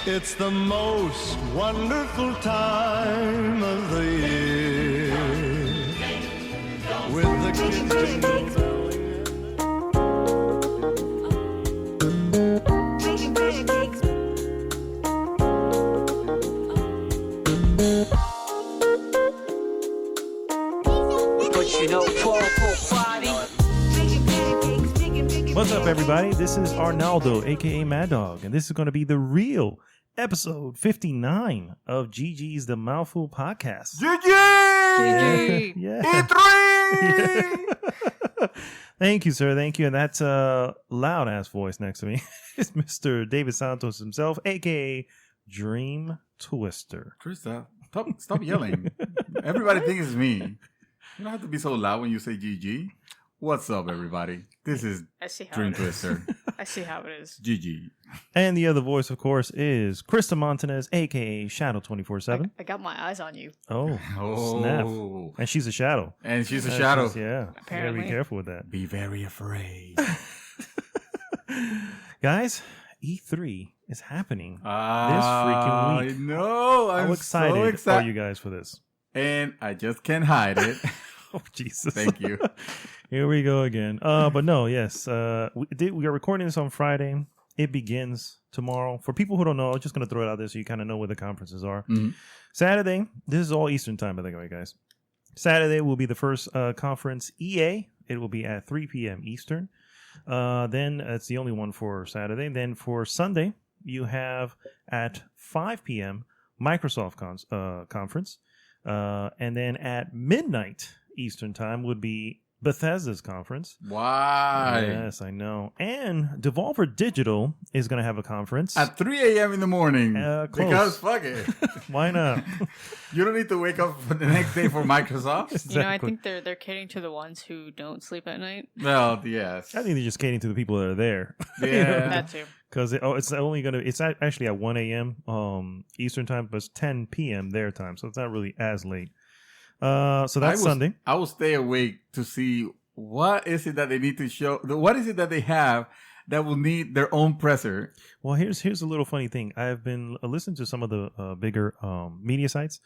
It's the most wonderful time of the year. With the kids What's up, everybody? This is Arnaldo, aka Mad Dog, and this is going to be the real episode 59 of GG's The Mouthful podcast. GG! Yeah. E3! Thank you, sir. Thank you. And that's a loud ass voice next to me. It's Mr. David Santos himself, aka Dream Twister. Krista, stop yelling. Everybody thinks it's me. You don't have to be so loud when you say GG. What's up, everybody? This is Dream Twister. I see how it is. GG. And the other voice, of course, is Krista Montanez, aka Shadow 24/7. I got my eyes on you. Oh, snap! And she's a shadow. And she's a shadow. Yeah, Apparently. gotta be careful with that. Be very afraid. Guys, E3 is happening this freaking week. I know. I'm How excited so are you guys for this? And I just can't hide it. Oh, Jesus. Thank you. Here we go again. But no, yes. We are recording this on Friday. It begins tomorrow. For people who don't know, I'm just going to throw it out there so you kind of know where the conferences are. Mm-hmm. Saturday, this is all Eastern time, by the way, guys. Saturday will be the first conference, EA. It will be at 3 p.m. Eastern. Then it's the only one for Saturday. Then for Sunday, you have at 5 p.m. Microsoft conference. And then at midnight Eastern time would be Bethesda's conference. Why? Yes, I know. And Devolver Digital is going to have a conference. At 3 a.m. in the morning. Close. Because fuck it. Why not? You don't need to wake up for the next day for Microsoft. Exactly. You know, I think they're catering to the ones who don't sleep at night. Well, yes. I think they're just catering to the people that are there. Yeah. That too. Because it's only going to, it's actually at 1 a.m. Eastern time, but it's 10 p.m. their time. So it's not really as late. So that's Sunday. I will stay awake to see what is it that they need to show. What is it that they have that will need their own presser? Well, here's a little funny thing. I've been listening to some of the bigger media sites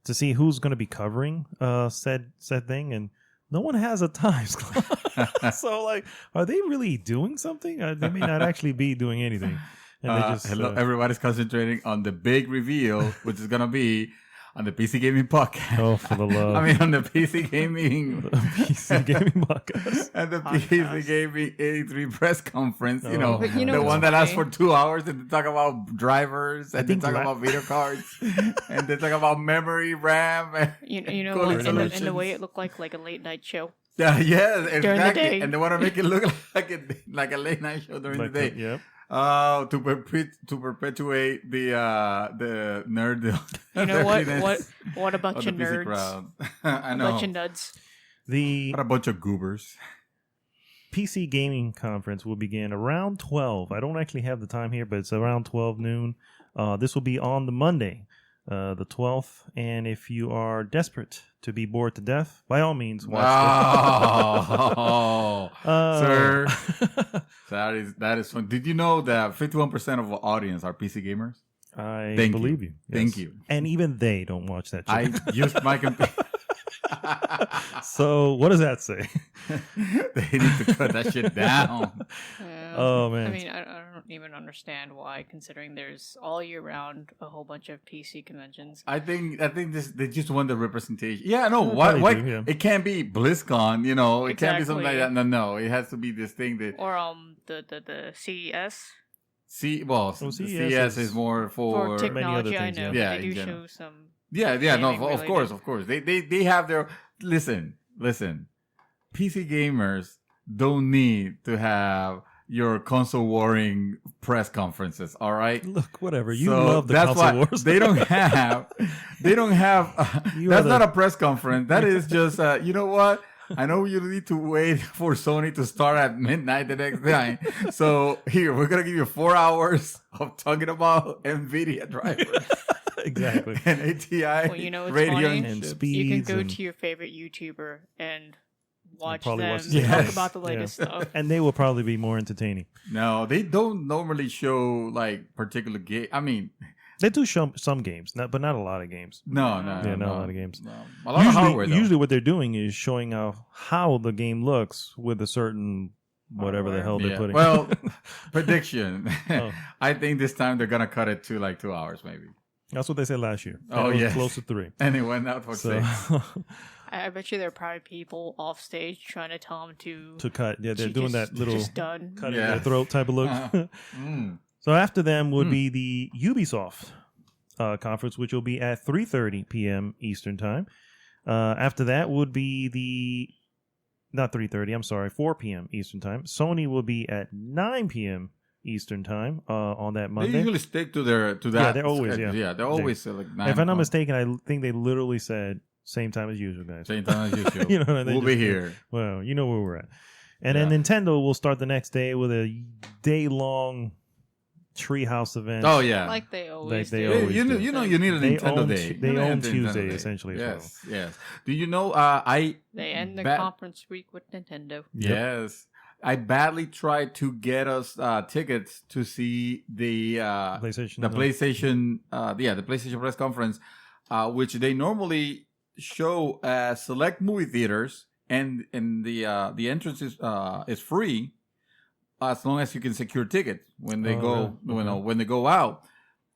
to see who's going to be covering said thing, and no one has a time slot. So, like, are they really doing something? They may not actually be doing anything. And they just, everybody's concentrating on the big reveal, which is going to be on the PC Gaming Podcast. Oh, for the love. I mean, on the PC Gaming... PC Gaming Podcast. And the PC Gaming 83 press conference, you know, But you know the what's one that lasts funny? for 2 hours, and they talk about drivers, and they talk about video cards, and they talk about memory, RAM, and You know, cooling like, and the solutions. way it looked like a late night show. Yeah, exactly. During the day. And they want to make it look like a late night show during the day. Yep. To perpetuate the nerd. You know what a bunch of the PC nerds. crowd. I A know. bunch of nuds. The What a bunch of goobers. PC Gaming Conference will begin around 12. I don't actually have the time here, but it's around 12 noon. This will be on the Monday, the 12th. And if you are desperate to be bored to death, by all means, watch Sir. That is fun. Did you know that 51% of the audience are PC gamers? I Thank believe you. Yes. Thank you. And even they don't watch that shit. I used my computer. So what does that say? They need to cut that shit down. Yeah. Oh, man. I mean, I don't even understand why, considering there's all year round a whole bunch of PC conventions. I think they just want the representation. Yeah, no, Yeah, why probably do, yeah. It can't be BlizzCon, you know. It can't be something like Exactly. that. No, it has to be this thing that Or the CES CES is more for for many other technology. things, I know yeah. they Yeah, in do general. show some. Yeah, no, gaming of course. They have their listen. PC gamers don't need to have your console warring press conferences, all right? Look, whatever. You So love the that's console why wars. they don't have You that's are not a press conference. That is just you know what? I know you need to wait for Sony to start at midnight the next night. So here, we're going to give you 4 hours of talking about NVIDIA drivers. Exactly. And ATI Well, you know what's radio funny? and And shit. speed. You can go and- to your favorite YouTuber and watch probably them watch the talk games. about the latest stuff. And they will probably be more entertaining. No, they don't normally show like particular game. I mean, They do show some games, but not a lot of games. no, not a lot of games. No. A lot of hardware, though. Usually, what they're doing is showing how the game looks with a certain whatever the hell they're Yeah. putting. Well, prediction. Oh. I think this time they're gonna cut it to like 2 hours, maybe. That's what they said last year. Oh, It was yes. close to 3. And it went out for So 6. I bet you there are probably people off stage trying to tell them to cut, yeah, they're to doing just- that little just done. cut in Yeah. their throat type of look. Mm. So after them would be the Ubisoft conference, which will be at 3:30 p.m. Eastern time. After that would be not 3:30. I'm sorry, 4 p.m. Eastern time. Sony will be at 9 p.m. Eastern time on that They Monday. usually stick to that. Yeah, they're always, schedule. yeah. They're always like 9 If I'm not o'clock. mistaken, I think they literally said same time as usual, guys. Same time as usual. You know, they we'll just- be here. Well, you know where we're at. And Yeah. then Nintendo will start the next day with a day-long treehouse event. Oh yeah. Like they always they do. Yeah, always you know, do. you need a They Nintendo own Day. Tu- they You need a own Nintendo Tuesday, Day. essentially, as Yes, yes. Do you know? I They end the Ba- conference week with Nintendo. yes. I badly tried to get us tickets to see the PlayStation. the PlayStation the PlayStation press conference, which they normally show at select movie theaters, and the entrance is free as long as you can secure tickets when they Oh, go really? Okay. when they go out.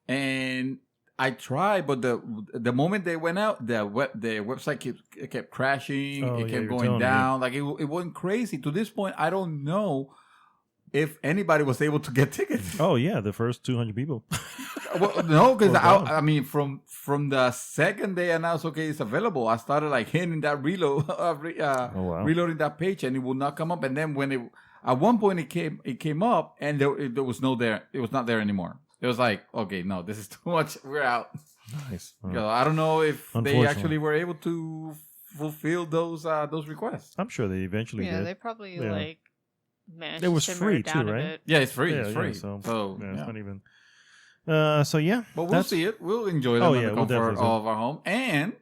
And I tried, but the moment they went out, the website kept crashing. Oh, It yeah, kept you were going telling me. down. Like it went crazy. To this point, I don't know if anybody was able to get tickets. Oh yeah, the first 200 people. Well, no, because Oh, wow. I mean, from the second they announced, okay, it's available, I started like hitting that reload, Oh, wow. reloading that page, and it would not come up. And then when at one point it came up, and there was no there. It was not there anymore. It was like, okay, no, this is too much. We're out. Nice. So I don't know if they Unfortunately. actually were able to fulfill those requests. I'm sure they eventually Yeah, did. they probably Yeah. like managed It was to simmer free it down too, a right? bit. Yeah, it's free. Yeah, It's yeah, free. so, So yeah, yeah. it's not even. So yeah, But we'll that's- see it. We'll enjoy them Oh, in yeah, the we'll comfort definitely see. of our home, and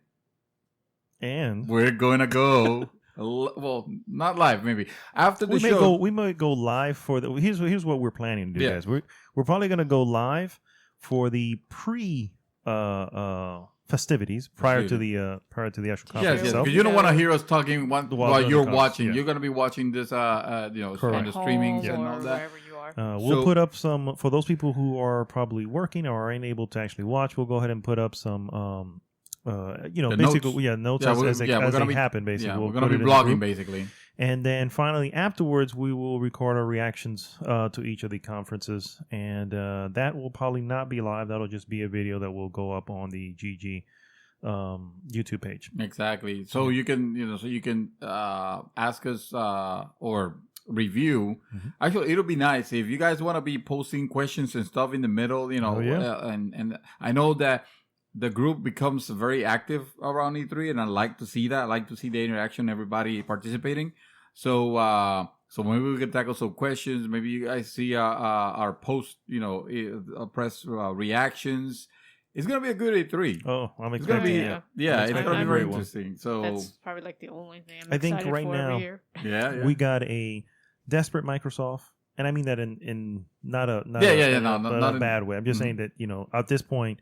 we're gonna go. Well, not live, maybe after the we may show. go. We might go live for the. Here's what we're planning to do, Yeah. guys. We're probably gonna go live for the pre festivities prior to the actual Yes, conference yes, itself. because you don't want to hear us talking While while doing you're the watching. yeah. You're gonna be watching this, on Correct. the streaming Home and or all that. wherever you are. We'll So- put up some for those people who are probably working or are unable to actually watch. We'll go ahead and put up some, The basically, notes. notes Yeah, as we're they gonna be- happen. Basically, Yeah, we'll we're gonna put be it in the vlogging group. basically. And then finally, afterwards, we will record our reactions to each of the conferences, and that will probably not be live. That'll just be a video that will go up on the GG YouTube page. Exactly. So you can ask us or review. Mhm. Actually, it'll be nice if you guys want to be posting questions and stuff in the middle. Oh, yeah. And I know that the group becomes very active around E3, and I like to see that. I like to see the interaction, everybody participating. So maybe we can tackle some questions. Maybe you guys see our post, press reactions. It's gonna be a good E3. Oh, I'm It's gonna expecting be it. it's I'm gonna be expecting very a great one. interesting. So That's probably like the only thing I'm I think excited right for now- every year. yeah. We got a desperate Microsoft, and I mean that in not a No, not in- a bad way. I'm just Mhm. saying that at this point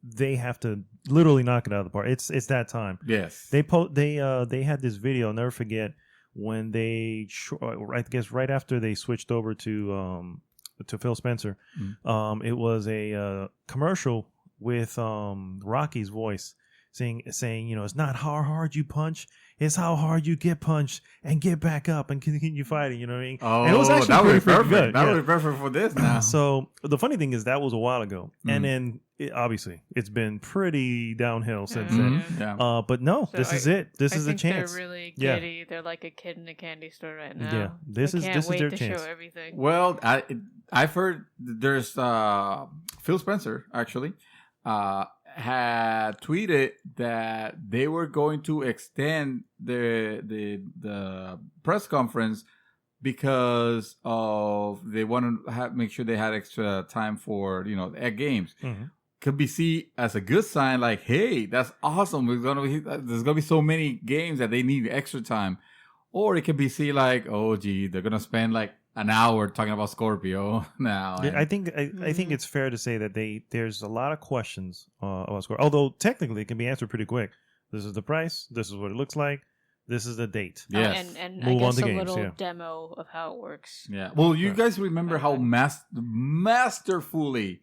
they have to literally knock it out of the park. It's that time. Yes. They had this video. I'll never forget when they I guess right after they switched over to Phil Spencer. Mm. It was a commercial with Rocky's voice saying it's not how hard you punch, it's how hard you get punched and get back up and continue fighting. You know what I mean? Oh, And it was actually that would be pretty perfect. good, That yeah. would be perfect for this now. So the funny thing is that was a while ago, Mm. and then obviously it's been pretty downhill since Mhm. then. Mhm. Yeah. But no, So this is it. This I is a think chance. They're really Yeah. giddy. They're like a kid in a candy store right now. Yeah, this I is can't wait their to chance. show everything. Well, I've heard there's Phil Spencer actually had tweeted that they were going to extend the press conference because of they want to make sure they had extra time for egg games. Mhm. Could be seen as a good sign, like, hey, that's awesome. There's gonna be so many games that they need extra time. Or it could be see like, oh, gee, they're gonna spend like an hour talking about Scorpio now. Yeah, I think it's fair to say that there's a lot of questions about Scorpio. Although technically it can be answered pretty quick. This is the price. This is what it looks like. This is the date. Yes. And Move I on guess to a games, little yeah. demo of how it works. Yeah. Well, you guys remember how masterfully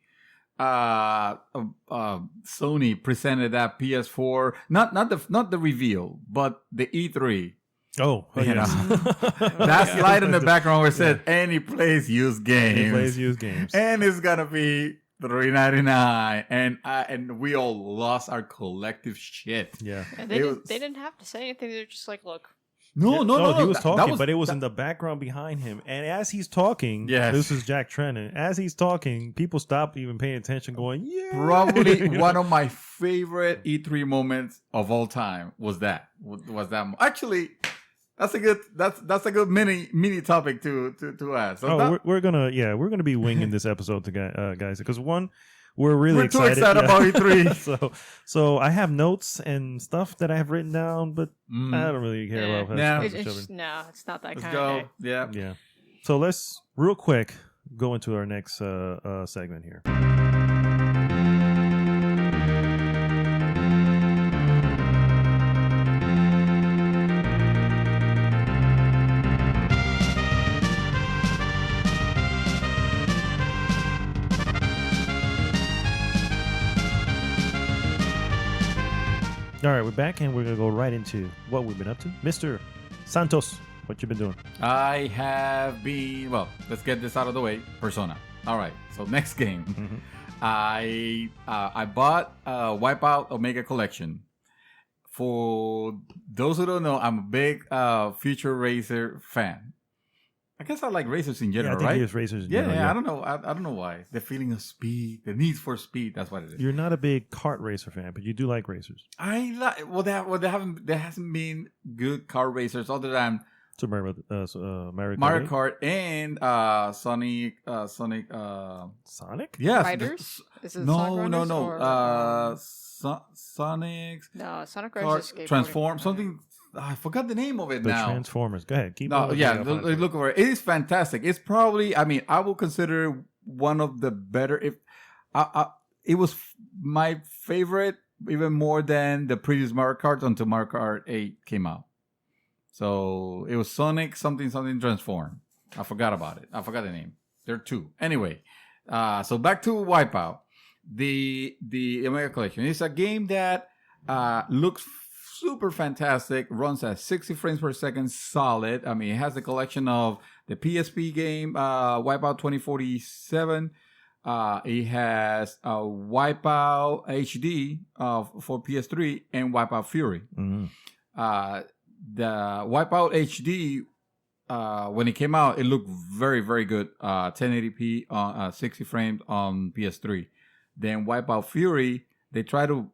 Sony presented that PS4, not the reveal, but the E3. Oh, You yes. That slide in the background where it said any place use games. Any place use games. And it's gonna be $3.99, and we all lost our collective shit. Yeah. And It they didn't have to say anything. They're just like, look. No. He was that talking, but it was in the background behind him. And as he's talking, Yes. this is Jack Trennan. As he's talking, people stop even paying attention, going, "Yeah." Probably one of my favorite E3 moments of all time was that. Actually, that's a good mini topic to ask. So we're gonna be winging this episode to guys, because one, we're really too excited yeah. about E3. so I have notes and stuff that I have written down, but I don't really care about Yeah. It's not that Let's kind go. of day. Yeah. Yeah. So let's real quick go into our next segment here. All right, we're back, and we're going to go right into what we've been up to. Mr. Santos, what you been doing? I have been, well, let's get this out of the way. Persona. All right. So next game. Mm-hmm. I bought Wipeout Omega Collection. For those who don't know, I'm a big Future Racer fan. I guess I like racers in general, I think right? he is racers in Yeah, general, yeah. I don't know. I don't know why. The feeling of speed, the need for speed. That's what it is. You're not a big kart racer fan, but you do like racers. I like. Well, there hasn't been good car racers other than So Mario Mario Kart and Sonic. Sonic? Yes. Riders? Is it No, Sonic no, Riders no. or, Sonic's no, Sonic Riders is skateboarding. Transform something. I forgot the name of it The now. Transformers. Go ahead. Keep No, going. yeah, I'll find it. look over it. It is fantastic. It's probably, I mean, I will consider one of the better. If it was my favorite, even more than the previous Mario Kart until Mario Kart 8 came out. So it was Sonic something Transform. I forgot about it. I forgot the name. There are two. Anyway, so back to Wipeout. The Omega Collection. It's a game that looks super fantastic, runs at 60 frames per second solid. I mean, it has the collection of the PSP game, Wipeout 2047. It has Wipeout HD for PS3 and Wipeout Fury. Mhm. The Wipeout HD, when it came out, it looked very, very good. 1080p on 60 frames on PS3. Then Wipeout Fury, they try to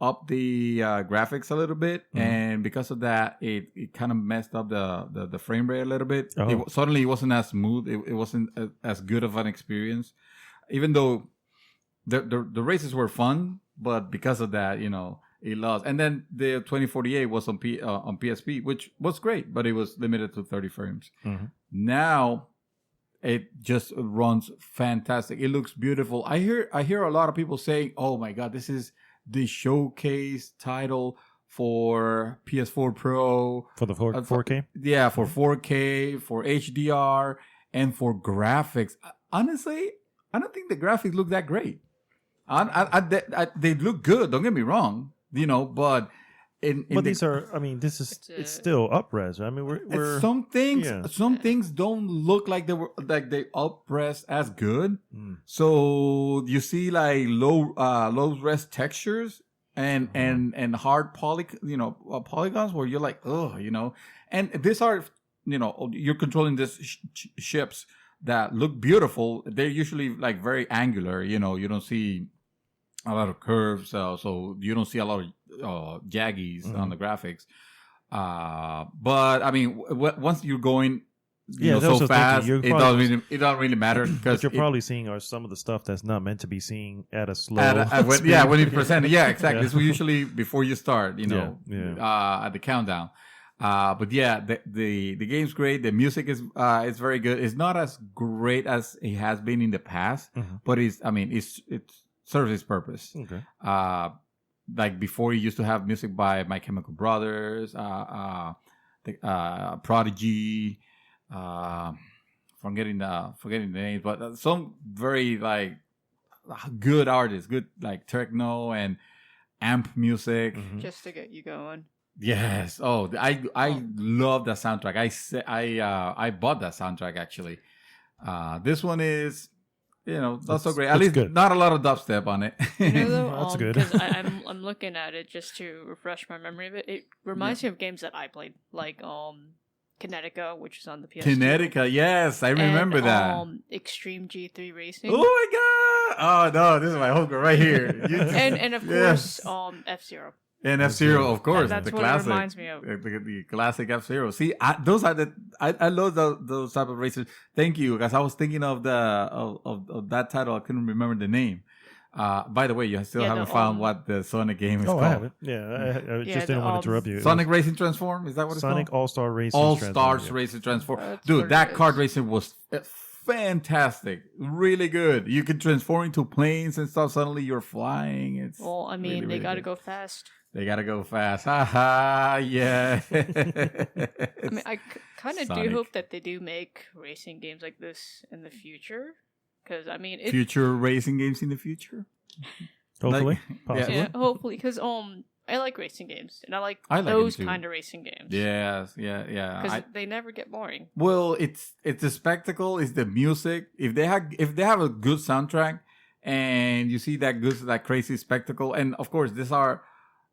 up the graphics a little bit, and because of that, it kind of messed up the frame rate a little bit. Oh. Suddenly, it wasn't as smooth. It wasn't as good of an experience, even though the races were fun. But because of that, it lost. And then the 2048 was on PSP, which was great, but it was limited to 30 frames. Mm-hmm. Now it just runs fantastic. It looks beautiful. I hear a lot of people saying, "Oh my God, this is the showcase title for PS4 Pro For the 4K? Yeah, for 4K, for HDR, and for graphics." Honestly, I don't think the graphics look that great. They look good. Don't get me wrong, but But these are, I mean, it's still up-res. I mean, we're some things yeah. things don't look like they up-res as good. Mm. So you see like low res textures and hard polygons where you're like, and these are you're controlling these ships that look beautiful. They're usually like very angular. You don't see a lot of curves, so you don't see a lot of jaggies on the graphics. But I mean, once you're going, so fast, it doesn't really matter because what you're probably seeing are some of the stuff that's not meant to be seen at a slow. When you present it, yeah, exactly. This is usually before you start, at the countdown. But yeah, the game's great. The music is very good. It's not as great as it has been in the past, but it serves its purpose. Okay. Like before, you used to have music by My Chemical Brothers, Prodigy, forgetting the names, but some very like good artists, good like techno and amp music. Just to get you going. Yes. Oh, I love that soundtrack. I bought that soundtrack actually. This one is, not so great. At least good. Not a lot of dubstep on it. That's good. Because I'm looking at it just to refresh my memory of it. It reminds me of games that I played, like Kinetica, which is on the PS2. Kinetica, yes, I remember that. Extreme G3 Racing. Oh my god! Oh no, this is my homegirl right here. and of course, F-Zero. And F-Zero, of course, that's the what classic. it reminds me of. The classic F-Zero. See, those are I love those type of races. Thank you, because I was thinking of that title. I couldn't remember the name. By the way, you still haven't found what the Sonic game is called. I haven't. Yeah, I just didn't want to interrupt you. Sonic Racing Transform? Is that what it's called? Sonic All-Star Racing All-Stars Racing Transform. Dude, that kart racing was fantastic. Really good. You can transform into planes and stuff. Suddenly you're flying. Well, I mean, they got to go fast. They gotta go fast. Haha, yeah. I mean, I kind of do hope that they do make racing games like this in the future. Because, I mean... future racing games in the future? Hopefully. Possibly. Yeah, hopefully. Because I like racing games. And I like those kind of racing games. Yes, yeah. Because they never get boring. Well, it's the spectacle, it's the music. If they have a good soundtrack and you see that crazy spectacle, and of course, these are...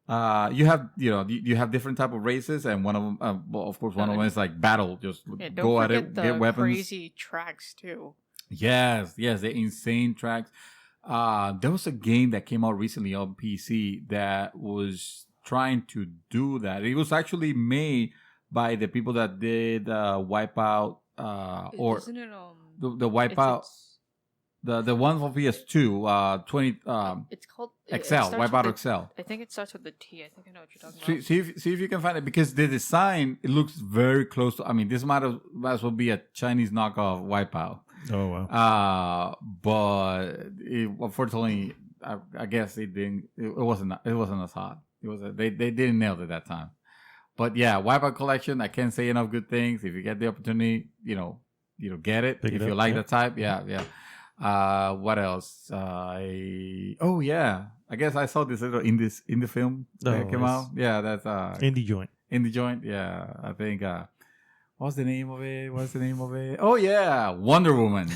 you have different type of races, and one of them, of course, one of them is like battle. Just go at it, get weapons. Crazy tracks too. Yes, the insane tracks. There was a game that came out recently on PC that was trying to do that. It was actually made by the people that did Wipeout, or isn't it, the Wipeout. The one for PS2, 20. It's called Excel. Wipeout Excel. I think it starts with the T. I think I know what you're talking about. See if you can find it, because the design, it looks very close to. I mean, this might as well be a Chinese knockoff Wipeout. Oh wow. But unfortunately, I guess it didn't. It wasn't as hot. They didn't nail it that time. But yeah, Wipeout Collection. I can't say enough good things. If you get the opportunity, get it. If you like the type, yeah. What else? I guess I saw this little indie film that came out. Yeah, that's Indie Joint. Indie Joint. Yeah, I think. What's the name of it? Oh yeah, Wonder Woman.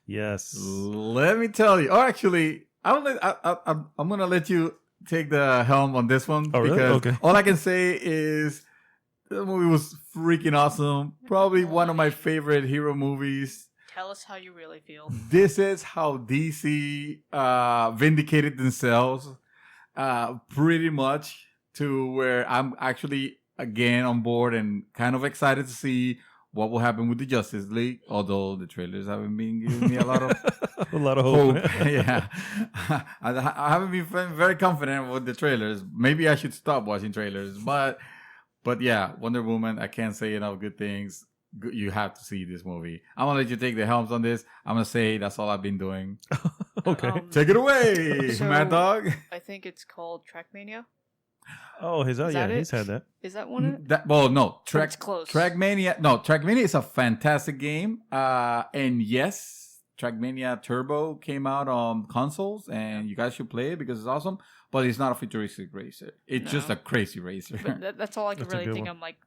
Yes. Let me tell you. Oh, actually, I'm gonna let you take the helm on this one. Oh, really? Because okay. All I can say is the movie was freaking awesome. Probably one of my favorite hero movies. Tell us how you really feel. This is how DC vindicated themselves pretty much, to where I'm actually again on board and kind of excited to see what will happen with the Justice League, although the trailers haven't been giving me a lot of hope. Yeah. I haven't been very confident with the trailers. Maybe I should stop watching trailers, but yeah, Wonder Woman, I can't say enough good things. You have to see this movie. I'm gonna let you take the helms on this. I'm gonna say that's all I've been doing. Okay. Take it away, Mad Dog. I think it's called Trackmania. Oh, he's had that. Is that one? No. It's close. Trackmania. No, Trackmania is a fantastic game. And yes, Trackmania Turbo came out on consoles, and you guys should play it because it's awesome. But it's not a futuristic racer. It's just a crazy racer. But that's all I can really think. One. I'm like,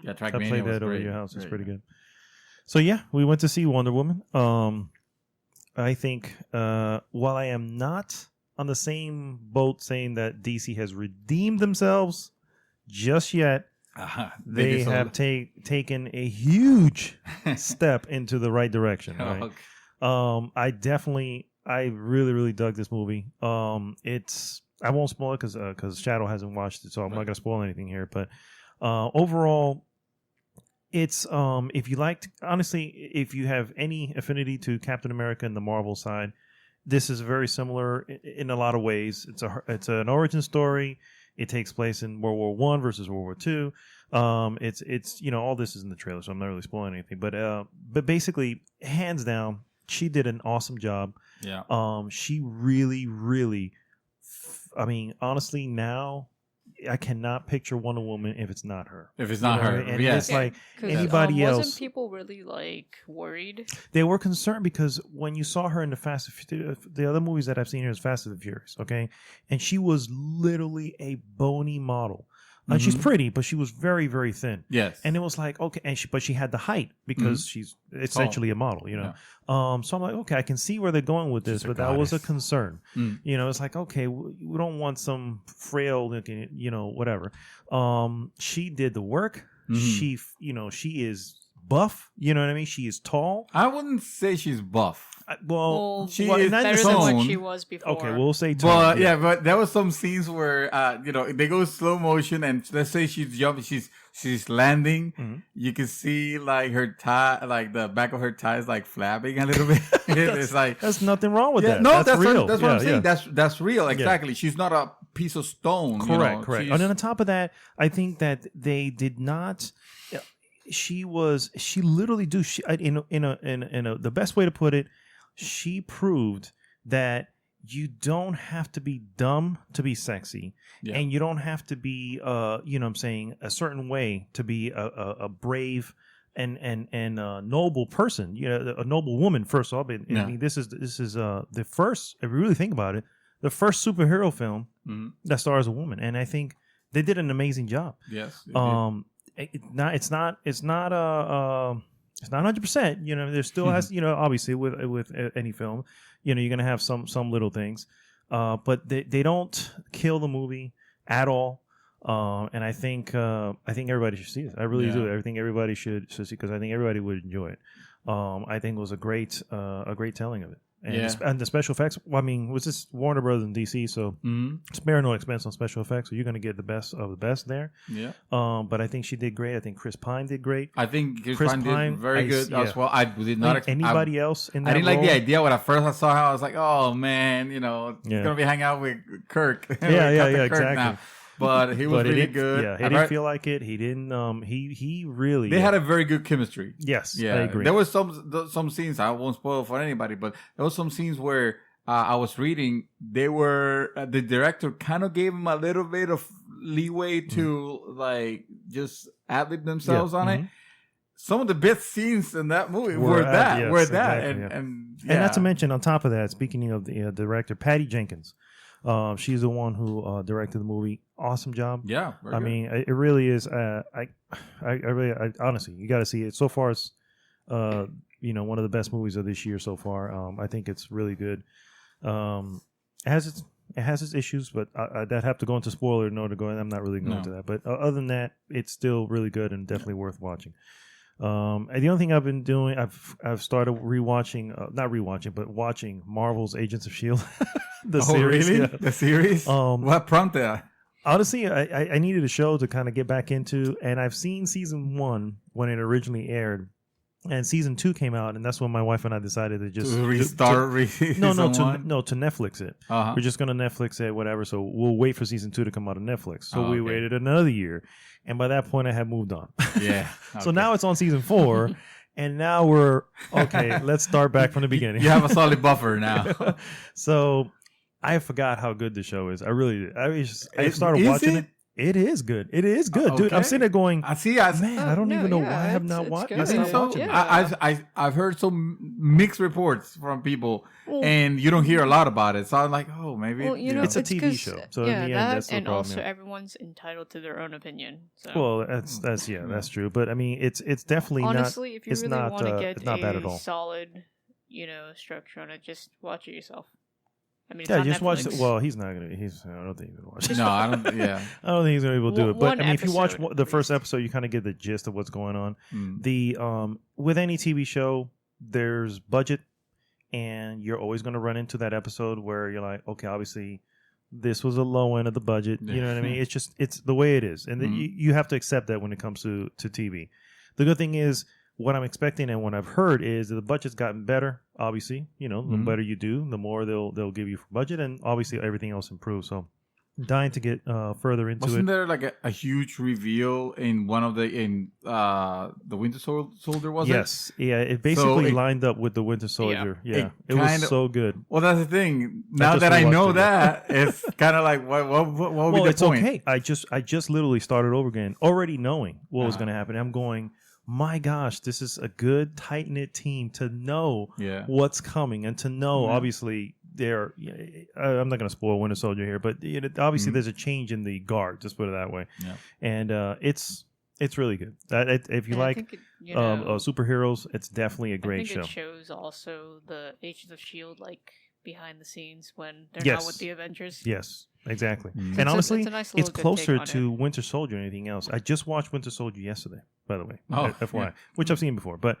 yeah, I Trackmania played was that over great. your house. It's pretty good. So yeah, we went to see Wonder Woman. I think while I am not on the same boat saying that DC has redeemed themselves just yet, they have taken a huge step into the right direction. Right? I really, really dug this movie. I won't spoil it because Shadow hasn't watched it, so I'm not going to spoil anything here. But overall, it's if you have any affinity to Captain America and the Marvel side, this is very similar in a lot of ways. It's an origin story. It takes place in World War One versus World War Two. It's all this is in the trailer, so I'm not really spoiling anything. But basically, hands down, she did an awesome job. Yeah. She really, really. I mean, honestly, now I cannot picture Wonder Woman if it's not her. If it's not her, And yes. it's like anybody else. Wasn't people really like worried? They were concerned because when you saw her in the other movies that I've seen her is Fast and the Furious, okay, and she was literally a bony model. She's pretty, but she was very, very thin. Yes. And it was like, okay, but she had the height because she's essentially a model, Yeah. So I'm like, okay, I can see where they're going with this, but that was a concern. It's like, okay, we don't want some frail looking, whatever. She did the work. She is buff. You know what I mean? She is tall. I wouldn't say she's buff. She is better than toned. what she was before. Okay, we'll say toned. But but there was some scenes where they go slow motion, and let's say she's jumping, she's landing. You can see like her tie, like the back of her tie is like flapping a little bit. It's like there's nothing wrong with that. No, that's real. That's what I'm saying. That's real. Exactly. She's not a piece of stone. Correct. She's, And then on top of that, I think that they did not. She literally the best way to put it, she proved that you don't have to be dumb to be sexy, and you don't have to be a certain way to be a brave and a noble person, a noble woman. First off, I mean, this is the first, if you really think about it, the first superhero film that stars a woman, and I think they did an amazing job. Yes. It's not 100%. There still has, obviously with any film, you're gonna have some little things, but they don't kill the movie at all. And I think everybody should see this. I really do. I think everybody should see because I think everybody would enjoy it. I think it was a great telling of it. And the special effects. Well, I mean, was this Warner Brothers in DC? So spare no expense on special effects. So you're going to get the best of the best there. Yeah. But I think she did great. I think Chris Pine did great. I think Chris Pine did very good as well. I did not anybody else in that I didn't role? like the idea when I first saw her. I was like, oh man, it's gonna be hanging out with Kirk. Yeah, exactly. Now. But he was really good. Yeah, he didn't feel like it. He didn't. He really. They had a very good chemistry. Yes, yeah, I agree. There was some scenes. I won't spoil for anybody, but there was some scenes where I was reading. They were the director kind of gave them a little bit of leeway to like just ad-lib themselves on it. Some of the best scenes in that movie were that, exactly, and not to mention on top of that, speaking of the director, Patty Jenkins. She's the one who directed the movie. Awesome job. Yeah, I mean, it really is. I honestly, you got to see it. So far, it's one of the best movies of this year so far. I think it's really good. It has its issues, but I'd have to go into spoiler in order to go. I'm not really going into that. But other than that, it's still really good and definitely worth watching. And the only thing I've been doing, I've started rewatching, not rewatching, but watching Marvel's Agents of S.H.I.E.L.D. the series. Really? Yeah. The series? What prompted that? Honestly, I needed a show to kind of get back into, and I've seen season 1 when it originally aired, and season 2 came out, and that's when my wife and I decided to just restart. To Netflix it. We're just gonna Netflix it, whatever. So we'll wait for season 2 to come out on Netflix. So we waited another year, and by that point, I had moved on. Yeah. So now it's on season 4. And now we're okay. Let's start back from the beginning. You have a solid buffer now. So I forgot how good the show is. I really did. I started watching it. It is good. It is good, dude. I'm sitting there going, I don't even know why I have not watched it. I think so. Yeah. I've heard some mixed reports from people, and you don't hear a lot about it. So I'm like, oh, maybe it's a TV show. So in the end, that's the and problem. also everyone's entitled to their own opinion. So. Well, that's true. But I mean, it's definitely honestly, not. if you really want to get it's not bad at all. solid, structure on it, just watch it yourself. I mean, just Netflix. watch it. Well, he's not gonna. I don't think he's gonna watch it. No, I don't. Yeah, I don't think he's gonna be able to do it. But I mean, if you watch episode, the first episode, you kind of get the gist of what's going on. The with any TV show, there's budget, and you're always gonna run into that episode where you're like, okay, obviously, this was a low end of the budget. You know what I mean? It's the way it is, and you have to accept that when it comes to TV. The good thing is, what I'm expecting and what I've heard is that the budget's gotten better. Obviously, the better you do, the more they'll give you for budget, and obviously everything else improves. So Dying to get further into Wasn't it. there like a huge reveal in one of the Winter Soldier? Was Yes, yeah. It basically it- lined up with the Winter Soldier. Yeah, it kind was of- so good. Well, that's the thing. Now just that I rewatched know it, yeah. that, it's kind of like what would Well, be the it's point? okay. I just literally started over again, already knowing what was Uh-huh. going to happen. I'm going, my gosh, this is a good tight knit team to know Yeah. what's coming and to know. Mhm. Obviously, I'm not going to spoil Winter Soldier here, but obviously Mhm. there's a change in the guard. Just put it that way. Yeah. And it's really good. If you And I like think it, you know, superheroes, it's definitely a I great think show. it shows also the Agents of Shield like behind the scenes when they're Yes. not with the Avengers. Yes, exactly. Mhm. And honestly, it's a nice it's little good take closer on to Winter Soldier than anything else. I just watched Winter Soldier yesterday, by the way. Oh, FYI, yeah. which I've seen before. But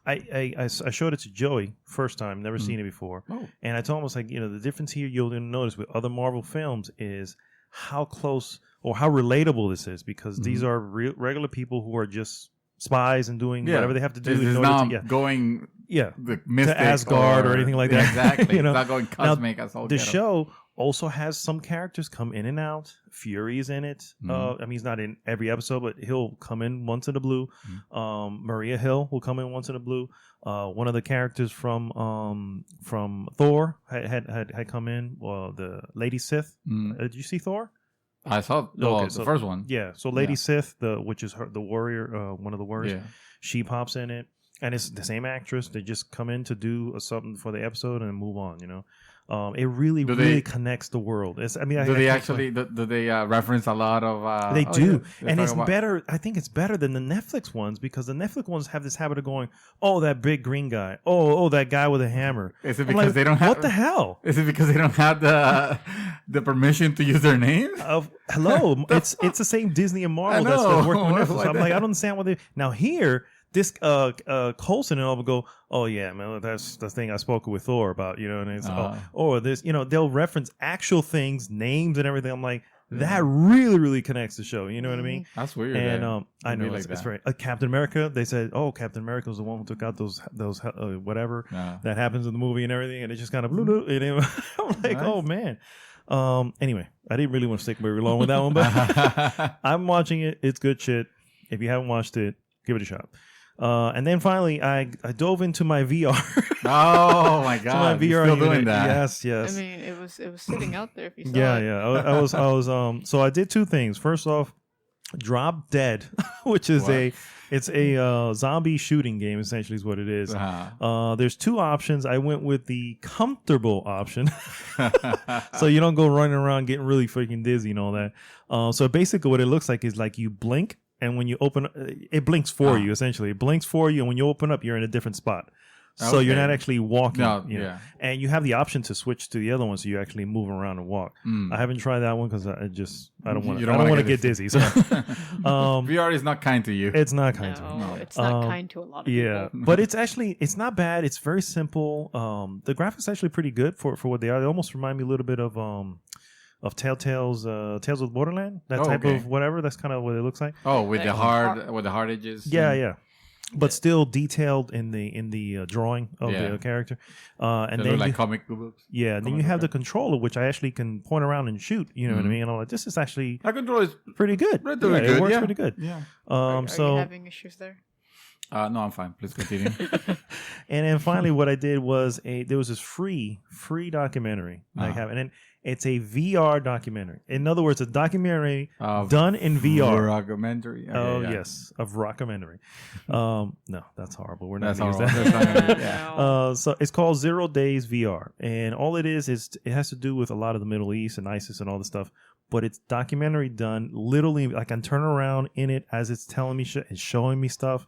I showed it to Joey first time, never seen it before. Oh. And I told him, I was like, the difference here you'll notice with other Marvel films is how close or how relatable this is, because these are regular people who are just spies and doing whatever they have to do. This in is order not to, going to mystic Asgard or anything like that. Exactly. You know? It's not going Now, cosmic as all the get 'em. show also has some characters come in and out. Fury is in it. Mhm. I mean, he's not in every episode, but he'll come in once in a blue. Maria Hill will come in once in a blue. One of the characters from Thor had come in. Well, the Lady Sith. Did you see Thor? I saw the first one. Yeah. So Lady Yeah. Sith, which is the warrior, one of the warriors. Yeah. She pops in it, and it's the same actress. They just come in to do something for the episode and then move on. It really really connects the world. It's, I mean, Do they reference a lot of? they do, They and talk it's about- better. I think it's better than the Netflix ones, because the Netflix ones have this habit of going, "Oh, that big green guy. Oh, that guy with a hammer." Is it I'm because like, they don't have? What the hell? Is it because they don't have the permission to use their name? Hello, it's the same Disney and Marvel that's know. working with Netflix. What I'm the like, I hell? don't understand what they now here. This Coulson and all will go, oh yeah, man, that's the thing I spoke with Thor about, and it's this, they'll reference actual things, names, and everything. I'm like, that really, really connects the show. You know what I mean? That's weird. And I It'd be know like it's that. right. Captain America, they said, oh, Captain America was the one who took out those whatever that happens in the movie and everything, and it just kind of blew. And I'm like, oh man. Anyway, I didn't really want to stick very long with that one, but I'm watching it. It's good shit. If you haven't watched it, give it a shot. And then finally, I dove into my VR. Oh my god! So my VR You're still unit. doing that? Yes. I mean, it was sitting out there if you saw Yeah, it. yeah. I was. So I did two things. First off, Drop Dead, which is a zombie shooting game. Essentially, is what it is. There's two options. I went with the comfortable option, so you don't go running around getting really freaking dizzy and all that. So basically, what it looks like is like you blink. And when you open, it blinks for you. Essentially, it blinks for you, and when you open up, you're in a different spot. So you're not actually walking. No, you know? And you have the option to switch to the other one, so you actually move around and walk. I haven't tried that one because I don't want to get dizzy. So VR is not kind to you. it's not kind to me. No, it's not kind to a lot of Yeah, people. but it's not bad. It's very simple. The graphics are actually pretty good for what they are. They almost remind me a little bit of Telltale's Tales of Borderland, that type of whatever. That's kind of what it looks like. Oh, with the Like- hard edges. Yeah. But still detailed in the drawing of the character. And They then look like you, comic books. then you have the controller, which I actually can point around and shoot. You know what I mean? And I'm like, this is actually That control is pretty good. relatively Yeah, good. it works yeah. pretty good. Yeah. Are you So having issues there? No, I'm fine. Please continue. and then finally, what I did was there was this free documentary I have, and then it's a VR documentary. In other words, a documentary done in VR. Documentary. Yes, of rockumentary. No, that's horrible. We're not That's going to all. use that. Yeah. So it's called 0 Days VR, and all it is it has to do with a lot of the Middle East and ISIS and all this stuff. But it's documentary done literally. I can turn around in it as it's telling me shit and showing me stuff.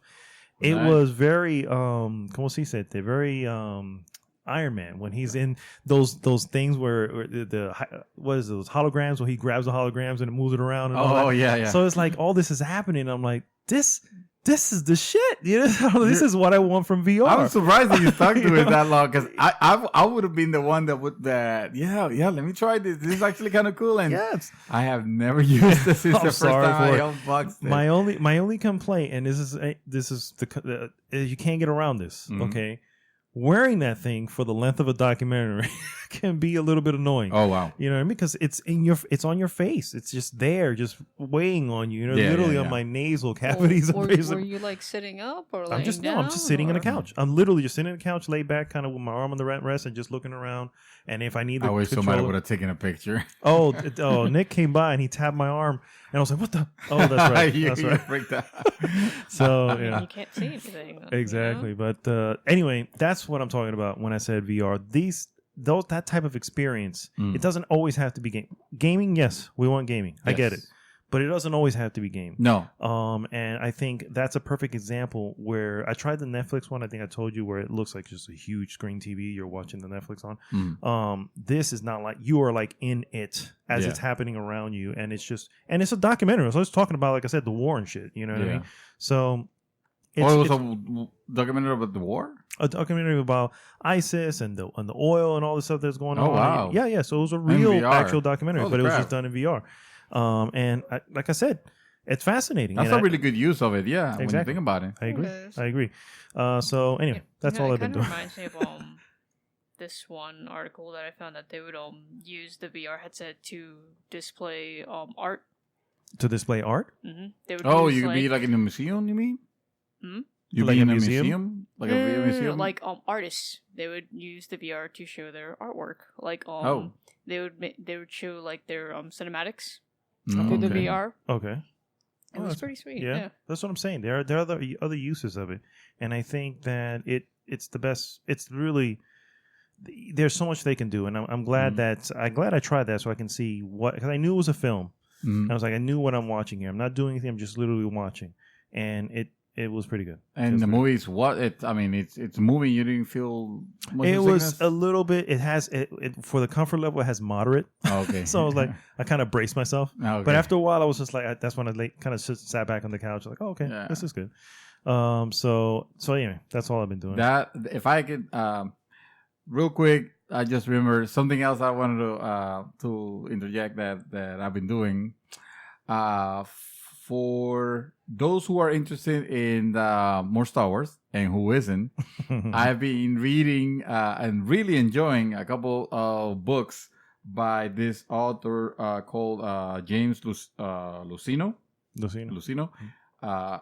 It Nice. was very como se dice, very Iron Man when he's in those things where the what is it, those holograms where he grabs the holograms and it moves it around and all that. yeah. So it's like all this is happening. And I'm like, this is the shit. This is what I want from VR. I'm surprised that you stuck to it that long because I would have been the one that would let me try this. This is actually kind of cool, and I have never used this since I'm the first sorry time I for unboxed it. My only complaint, and this is the you can't get around this. Mhm. Okay, wearing that thing for the length of a documentary can be a little bit annoying. Oh wow. You know what I mean? Because it's on your face. It's just there, just weighing on you. You know, Yeah, literally yeah, on yeah. my nasal cavities. Were basically. you like sitting up or I'm laying just down? I'm just sitting on or- a couch. I'm literally just sitting on the couch, laid back, kind of with my arm on the rest, and just looking around. And if I need the I wish somebody controller- would have taken a picture. oh, Nick came by and he tapped my arm, and I was like, "What the? Oh, that's right. you, That's you right." freaked out. So I mean, yeah, you can't see anything. you know? exactly. But anyway, that's what I'm talking about when I said VR. That type of experience, it doesn't always have to be gaming. Yes, we want gaming. I get it, Yes. but it doesn't always have to be gaming. No. And I think that's a perfect example where I tried the Netflix one. I think I told you where it looks like just a huge screen TV you're watching the Netflix on. This is not like you are like in it as Yeah. it's happening around you, and it's a documentary. So it's talking about, like I said, the war and shit. You know what I Yeah. mean? So It was a documentary about the war? a documentary about ISIS and the oil and all the stuff that's going on. Oh, wow. Yeah. So it was a real VR. actual documentary, Holy but it was crap. just done in VR. And like I said, it's fascinating. That's And a really good use of it, yeah, when you Exactly. think about it. I agree. Yes. I agree. So anyway, that's all I've been It doing. kind of reminds me of this one article that I found that they would use the VR headset to display art. To display art? They would Oh, use, you could be like in a museum, you mean? Hmm? You Like be a in a museum? museum? Like a No, no, VR no, no, museum? like artists. They would use the VR to show their artwork. Like Oh. they would show like their cinematics Mm, through the okay. VR. Okay. It was pretty sweet. Yeah, Yeah. that's what I'm saying. There are other uses of it, and I think that it's the best. It's really there's so much they can do, and I'm glad I tried that so I can see what, because I knew it was a film. Mhm. I was like, I knew what I'm watching here. I'm not doing anything. I'm just literally watching, and it was pretty good. It And was the pretty- movie's what? It's moving. You didn't feel much It of was sickness? a little bit. It has it for the comfort level. It has moderate. Oh, okay. So I was like, I kind of braced myself. Okay. But after a while, I was just like, that's when I kind of sat back on the couch, like, oh, okay, Yeah. this is good. So anyway, that's all I've been doing. That, if I could, real quick, I just remembered something else I wanted to interject that I've been doing. For those who are interested in more Star Wars and who isn't, I've been reading and really enjoying a couple of books by this author called James Lucino. Lucino.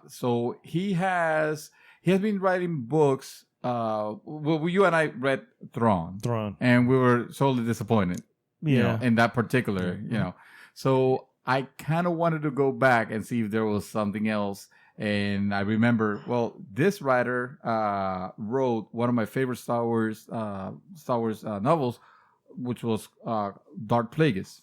So he has been writing books. Well, you and I read Thrawn, and we were sorely disappointed. You know, in that particular, you know. So I kind of wanted to go back and see if there was something else. And I remember, well, this writer wrote one of my favorite Star Wars novels, which was Dark Plagueis.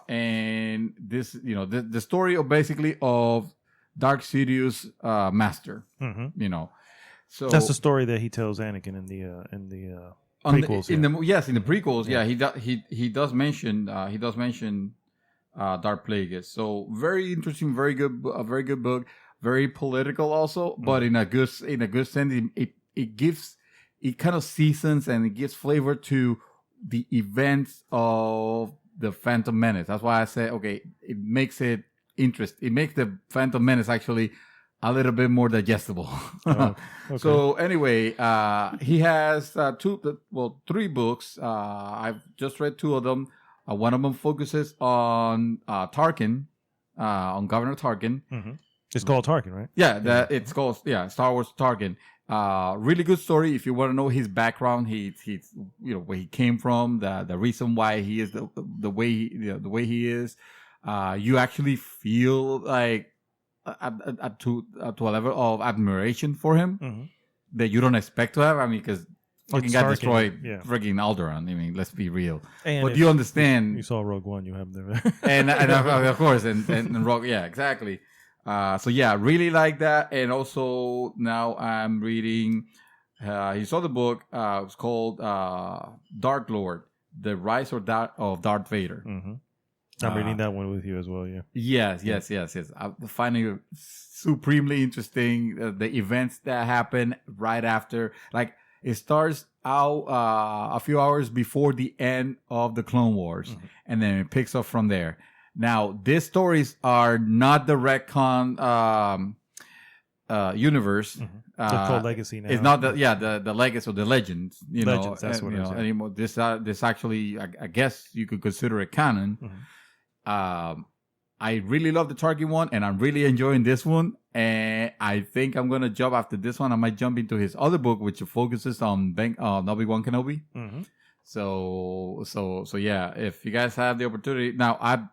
And this, you know, the story of basically of Dark Sidious master. You know, so that's the story that he tells Anakin in the prequels. in the prequels, he does mention Dark Plagueis. So very interesting, very good book, very political also, but in a good sense. It kind of seasons and it gives flavor to the events of the Phantom Menace. That's why I say, okay, it makes it interesting. It makes the Phantom Menace actually a little bit more digestible. Okay. So anyway, he has three books. I've just read two of them. One of them focuses on Tarkin, on Governor Tarkin. It's called Tarkin, right? Yeah, it's called Star Wars Tarkin. Really good story. If you want to know his background, he's where he came from, the reason why he is the way he is. You actually feel like to a level of admiration for him that you don't expect to have. I mean, because fucking got destroyed, freaking Alderaan. I mean, let's be real. And but you understand. You saw Rogue One. You have there, and of course, and Rogue. Yeah, exactly. So yeah, really like that. And also now I'm reading. He saw the book. It's called Dark Lord: The Rise of Darth Vader. I'm reading that one with you as well. Yeah. Yes. I'm finding it supremely interesting. The events that happen right after, like it starts out a few hours before the end of the Clone Wars, and then it picks up from there. Now, these stories are not the retcon universe. It's called Legacy now. It's not the legacy or the legends. Legends, that's what it is, yeah. Anymore. This actually, I guess you could consider it canon. I really love the Tarkin one, and I'm really enjoying this one. And I think I'm gonna jump after this one. I might jump into his other book, which focuses on Obi-Wan Kenobi. So yeah. If you guys have the opportunity, now I'm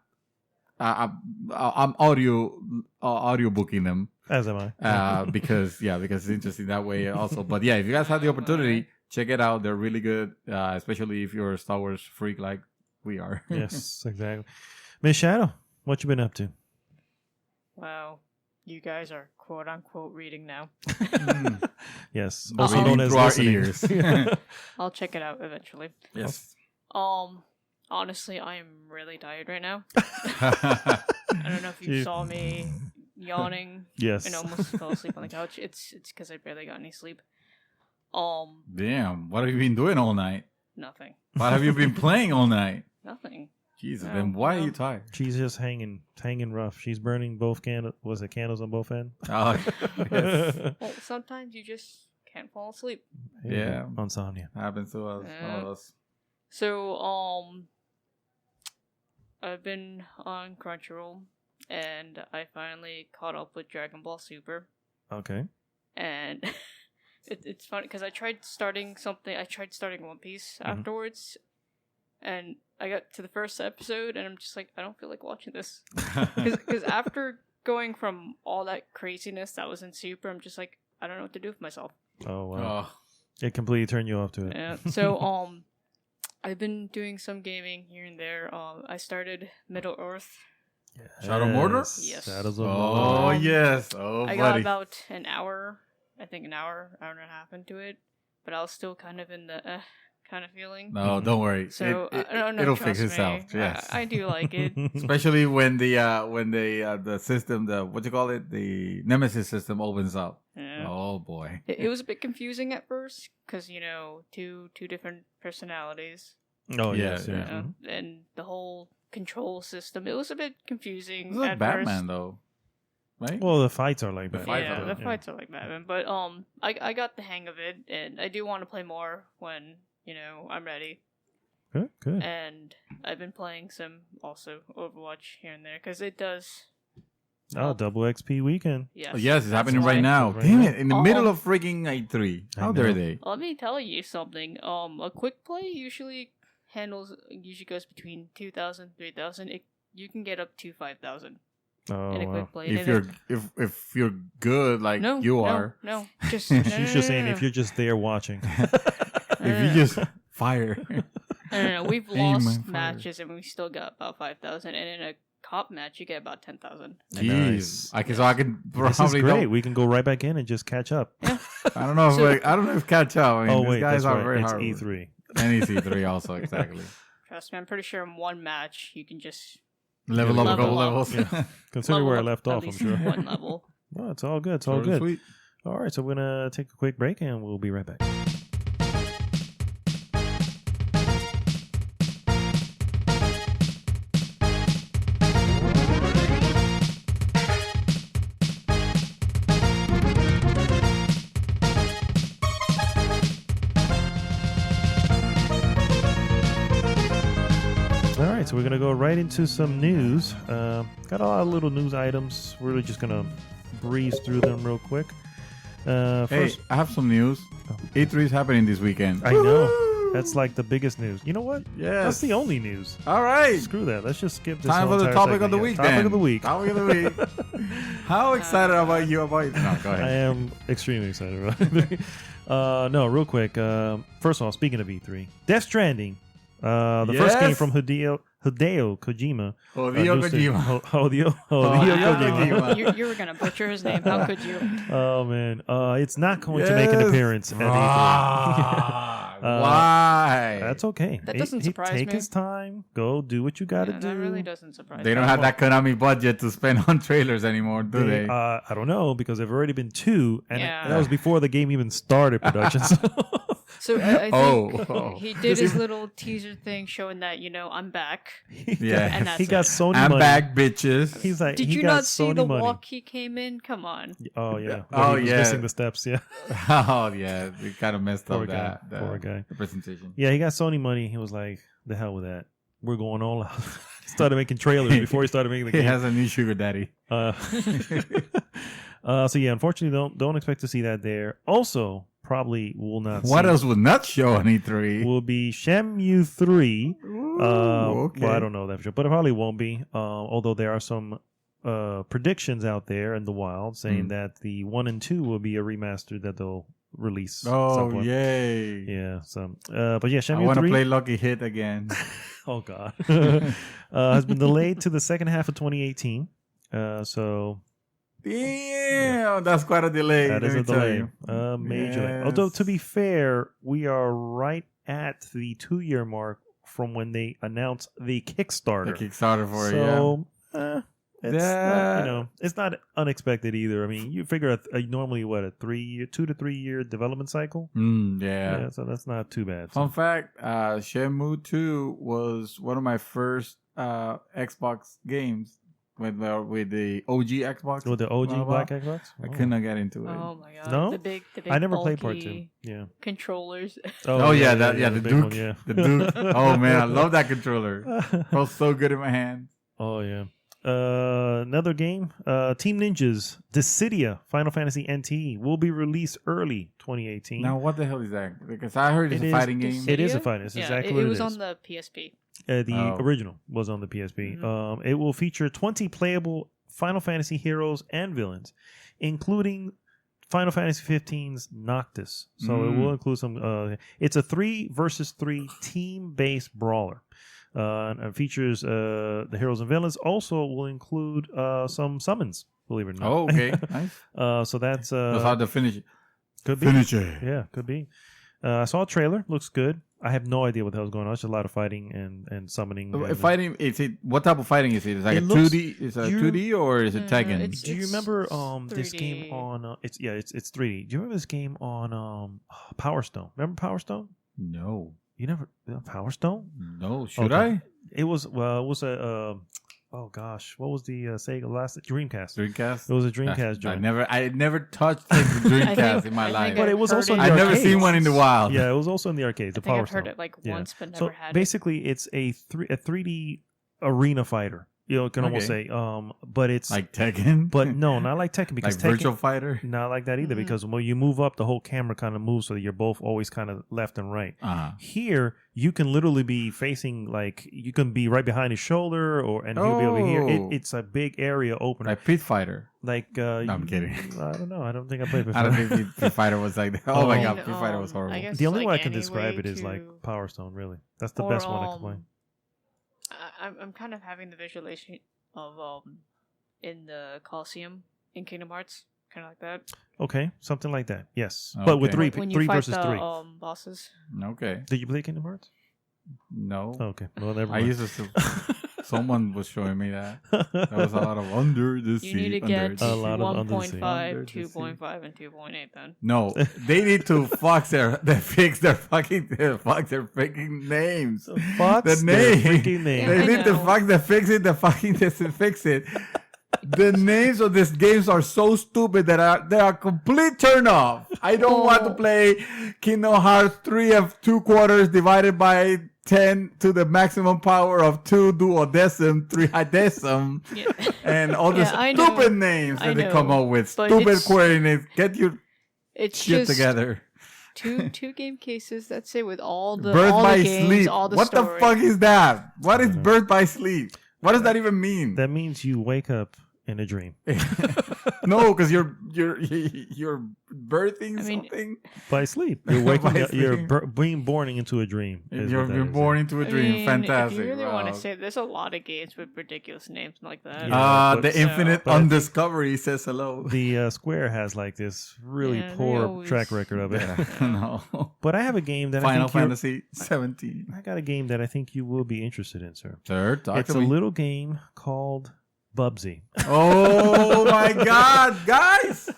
audio booking them. As am I. Because it's interesting that way also. But yeah, if you guys have the opportunity, check it out. They're really good, especially if you're a Star Wars freak like we are. Yes, exactly. Miss Shadow, what you been up to? Wow, you guys are quote unquote reading now. Yes, Also also known as through our listening. ears. I'll check it out eventually. Yes. Honestly, I am really tired right now. I don't know if you saw me yawning. Yes. And almost fell asleep on the couch. It's because I barely got any sleep. Damn, what have you been doing all night? Nothing. What have you been playing all night? Nothing. Jesus, No, then why are no. you tired? She's just hanging rough. She's burning both candles. Was it candles on both ends? Oh, yes. Well, sometimes you just can't fall asleep. Yeah. Insomnia. Happens to us. Yeah. All of us. So, I've been on Crunchyroll, and I finally caught up with Dragon Ball Super. Okay. And it's funny because I tried starting something. I tried starting One Piece afterwards, and I got to the first episode, and I'm just like, I don't feel like watching this. Because after going from all that craziness that was in Super, I'm just like, I don't know what to do with myself. Oh wow. Oh, It completely turned you off to it. Yeah. So I've been doing some gaming here and there. I started Middle Earth. Shadow Mordor? Yes. Shadows of oh Mordor. yes. Oh, I got buddy. about an hour, I think an hour and a half into it, but I was still kind of in the kind of feeling. No, don't worry. So no, it'll trust fix itself. me. Yes. I do like it. Especially when the system, what you call it, the Nemesis system opens up. Yeah. Oh boy. It was a bit confusing at first because two different personalities, Oh Yeah, yes, yeah. and the whole control system. It was a bit confusing. It's like at Batman first. though, right? Well, the fights are like The that. fights Yeah, are- the fights are like Batman, but I got the hang of it, and I do want to play more when I'm ready. Good, good. And I've been playing some also Overwatch here and there because it does. Oh, double XP weekend. Yes, Oh, yes, it's that's happening why. right now. Right Damn now. it! In the middle of freaking E3. I How dare know. they? Let me tell you something. A quick play usually goes between 2,000, 3,000. You can get up to 5,000 Oh, in a wow. quick play. If And if you're good like no, you no, are, no, just She's just saying if you're just there watching. if you just fire. No, we've Aim lost and fire. matches and we still got about 5,000. And in a cop match, you get about 10,000. Jeez, Nice. I can This is probably great. We can go right back in and just catch up. I don't know if So- I don't know if catch up. I mean, Oh these wait, guys that's are right. very It's hard. E3. And EC3 also exactly. Trust me, I'm pretty sure in one match you can just Level up a Level couple up. levels. Yeah. Consider level where I up left at off. I'm least sure. one level. No, it's all good. It's all Short and good. sweet. All right, so we're gonna take a quick break and we'll be right back. All right, so we're gonna go right into some news. Got a lot of little news items. We're really just gonna breeze through them real quick. Hey, First, I have some news. Oh. E3 is happening this weekend. I know that's like the biggest news. You know what? Yes. That's the only news. All right. Screw that. Let's just skip this. Time whole for the entire topic of the segment. week. Yeah, Topic then. of the week. Topic of the week. How excited about you about it? No, go I ahead. am extremely excited about it. No, real quick. First of all, speaking of E3, Death Stranding, the first game Yes. from Hideo Kojima. Hideo new sta- Kojima. Hideo Hideo Kojima. Kojima. You were gonna butcher his name. How could you? Oh man, it's not going to make an Yes. appearance at E3. Ah, Uh, Why? That's okay. That doesn't surprise Take me. his time. Go do what you got to Yeah, do. that really doesn't surprise They me. don't have that Konami budget to spend on trailers anymore, do they? I don't know because there've already been two, and Yeah. that was before the game even started production. So So I think Oh. he did his little teaser thing showing that, I'm back. Yeah. And that's He got it. Sony I'm money. back, bitches. He's like, Did he you got not see Sony the money. walk he came in? Come on. Oh yeah. Oh, Where he was yeah. missing the steps. Yeah. Oh yeah, we kind of messed Poor up guy. that Poor guy. the presentation. Yeah, he got Sony money. He was like, the hell with that. We're going all out. Started making trailers before he started making the He game. has a new sugar daddy. So yeah, unfortunately, don't expect to see that there. Also, probably will not. What see else would not show on E3? will be Shenmue 3. Ooh, okay. Well, I don't know that for sure, but it probably won't be. Although there are some predictions out there in the wild saying that the 1 and 2 will be a remaster that they'll release. at some Oh point. yay! Yeah. So, but yeah, I Shenmue want to 3. play Lucky Hit again. Oh God. Has been delayed to the second half of 2018. So Damn, that's quite a delay. that is let a me tell delay. you. Major delay. Yes. Although to be fair, we are right at the 2-year mark from when they announced the Kickstarter. The Kickstarter for it, So it's Yeah. not, it's not unexpected either. I mean, you figure normally what a 2 to 3 year development cycle. Yeah. So that's not too bad. Fun fact: Shenmue 2 was one of my first Xbox games with the OG Xbox. With the OG Blah, blah. Black Xbox, I could not get into it. Oh my god. No? The big I never played part bulky 2. Yeah. controllers. Oh, yeah, the big Duke. one, yeah. The Duke. Oh man, I love that controller. Felt so good in my hand. Oh yeah. Another game, Team Ninja's Dissidia Final Fantasy NT will be released early 2018. Now, what the hell is that? Because I heard it's It a is- fighting game. It is a Dissidia? fighting. It's Yeah, exactly it what was it is. on the PSP. The Oh. original was on the PSP. It will feature 20 playable Final Fantasy heroes and villains, including Final Fantasy 15's Noctis. So it will include some. It's a 3 versus 3 team-based brawler. And features the heroes and villains. Also will include some summons. Believe it or not. Oh, okay, nice. So that's That's how to finish it. could be. Finish it. Yeah, could be. I saw a trailer. Looks good. I have no idea what the hell's going on. It's just a lot of fighting and summoning. and- Fighting? Is it? What type of fighting is it? Is it like It a looks- 2D? Is it a you- 2D or is it Tekken? it's- Do you remember this game 3D. on? It's 3D. Do you remember this game on Power Stone? Remember Power Stone? No, You never Power Stone? no. Should Okay. I? It was a oh gosh, what was the Sega last Dreamcast? Dreamcast. It was a Dreamcast joint. I never touched the Dreamcast in my I life. think But it was I've also heard in I've the never arcades. seen one in the wild. Yeah, it was also in the arcades. I The think Power I've heard Stone. it like Yeah. once, but So never had it. basically, it's a 3D arena fighter. You can almost say, but it's Like Tekken. but no, not like Tekken like because Tekken, Virtual Fighter. not like that either. Mhm. Because when you move up, the whole camera kind of moves so that you're both always kind of left and right. Here, you can literally be facing like you can be right behind his shoulder, and he'll be over here. Oh. It's a big area opener. Like Pit Fighter. Like No, I'm kidding. I don't know. I don't think I played before. I don't think Pit Fighter was like that. Oh my Oh. god, Pit Fighter was I horrible. guess The only like way I can any describe way it is to- like Power Stone. Really, that's the or, best one I can play. I'm kind of having the visualization of in the Coliseum in Kingdom Hearts, kind of like that. Okay, something like that. Yes, but with Okay. three, When you three fight versus the 3. bosses. Okay. Did you play Kingdom Hearts? No. Oh, okay, well, never I mind. used to. Someone was showing me that. There was a lot of under the sea. You need to under get the A sea. lot of under the sea. 1.5, Under the sea. 2.5, and 2.8 then. No, they need to fix their freaking names. Fox, The their name. freaking Yeah, name. They I need to know. fix it. The fucking doesn't fix it. The names of these games are so stupid that they are complete turn off. I don't want to Oh. play Kingdom Hearts 3 of 2 quarters divided by 10 to the maximum power of 2 duodecim, 3 highdecim, Yeah. and all the Yeah, I know. stupid names I that they come know. up with. But Stupid it's- coordinates. Get your It's shit just together. two game cases. That's it with all the Birth all by the games, sleep. all the What story. the fuck is that? What is birth by sleep? What does that even mean? That means you wake up in a dream No, because you're birthing I mean- something. by sleep. You're waking By up. You're sleep. being born into a dream. is You're what that you're is. born into a I dream. mean, Fantastic. If you really want Rob. to say, there's a lot of games with ridiculous names like that. Yeah. The but- infinite but- undiscovery says hello. The Square has like this really Yeah, they poor always- track record of it. Yeah, no. But I have a game that Final I think you're- Fantasy 17. I got a game that I think you will be interested in, sir. Sir, talk It's to a me. little game called Bubsy. Oh my God, guys,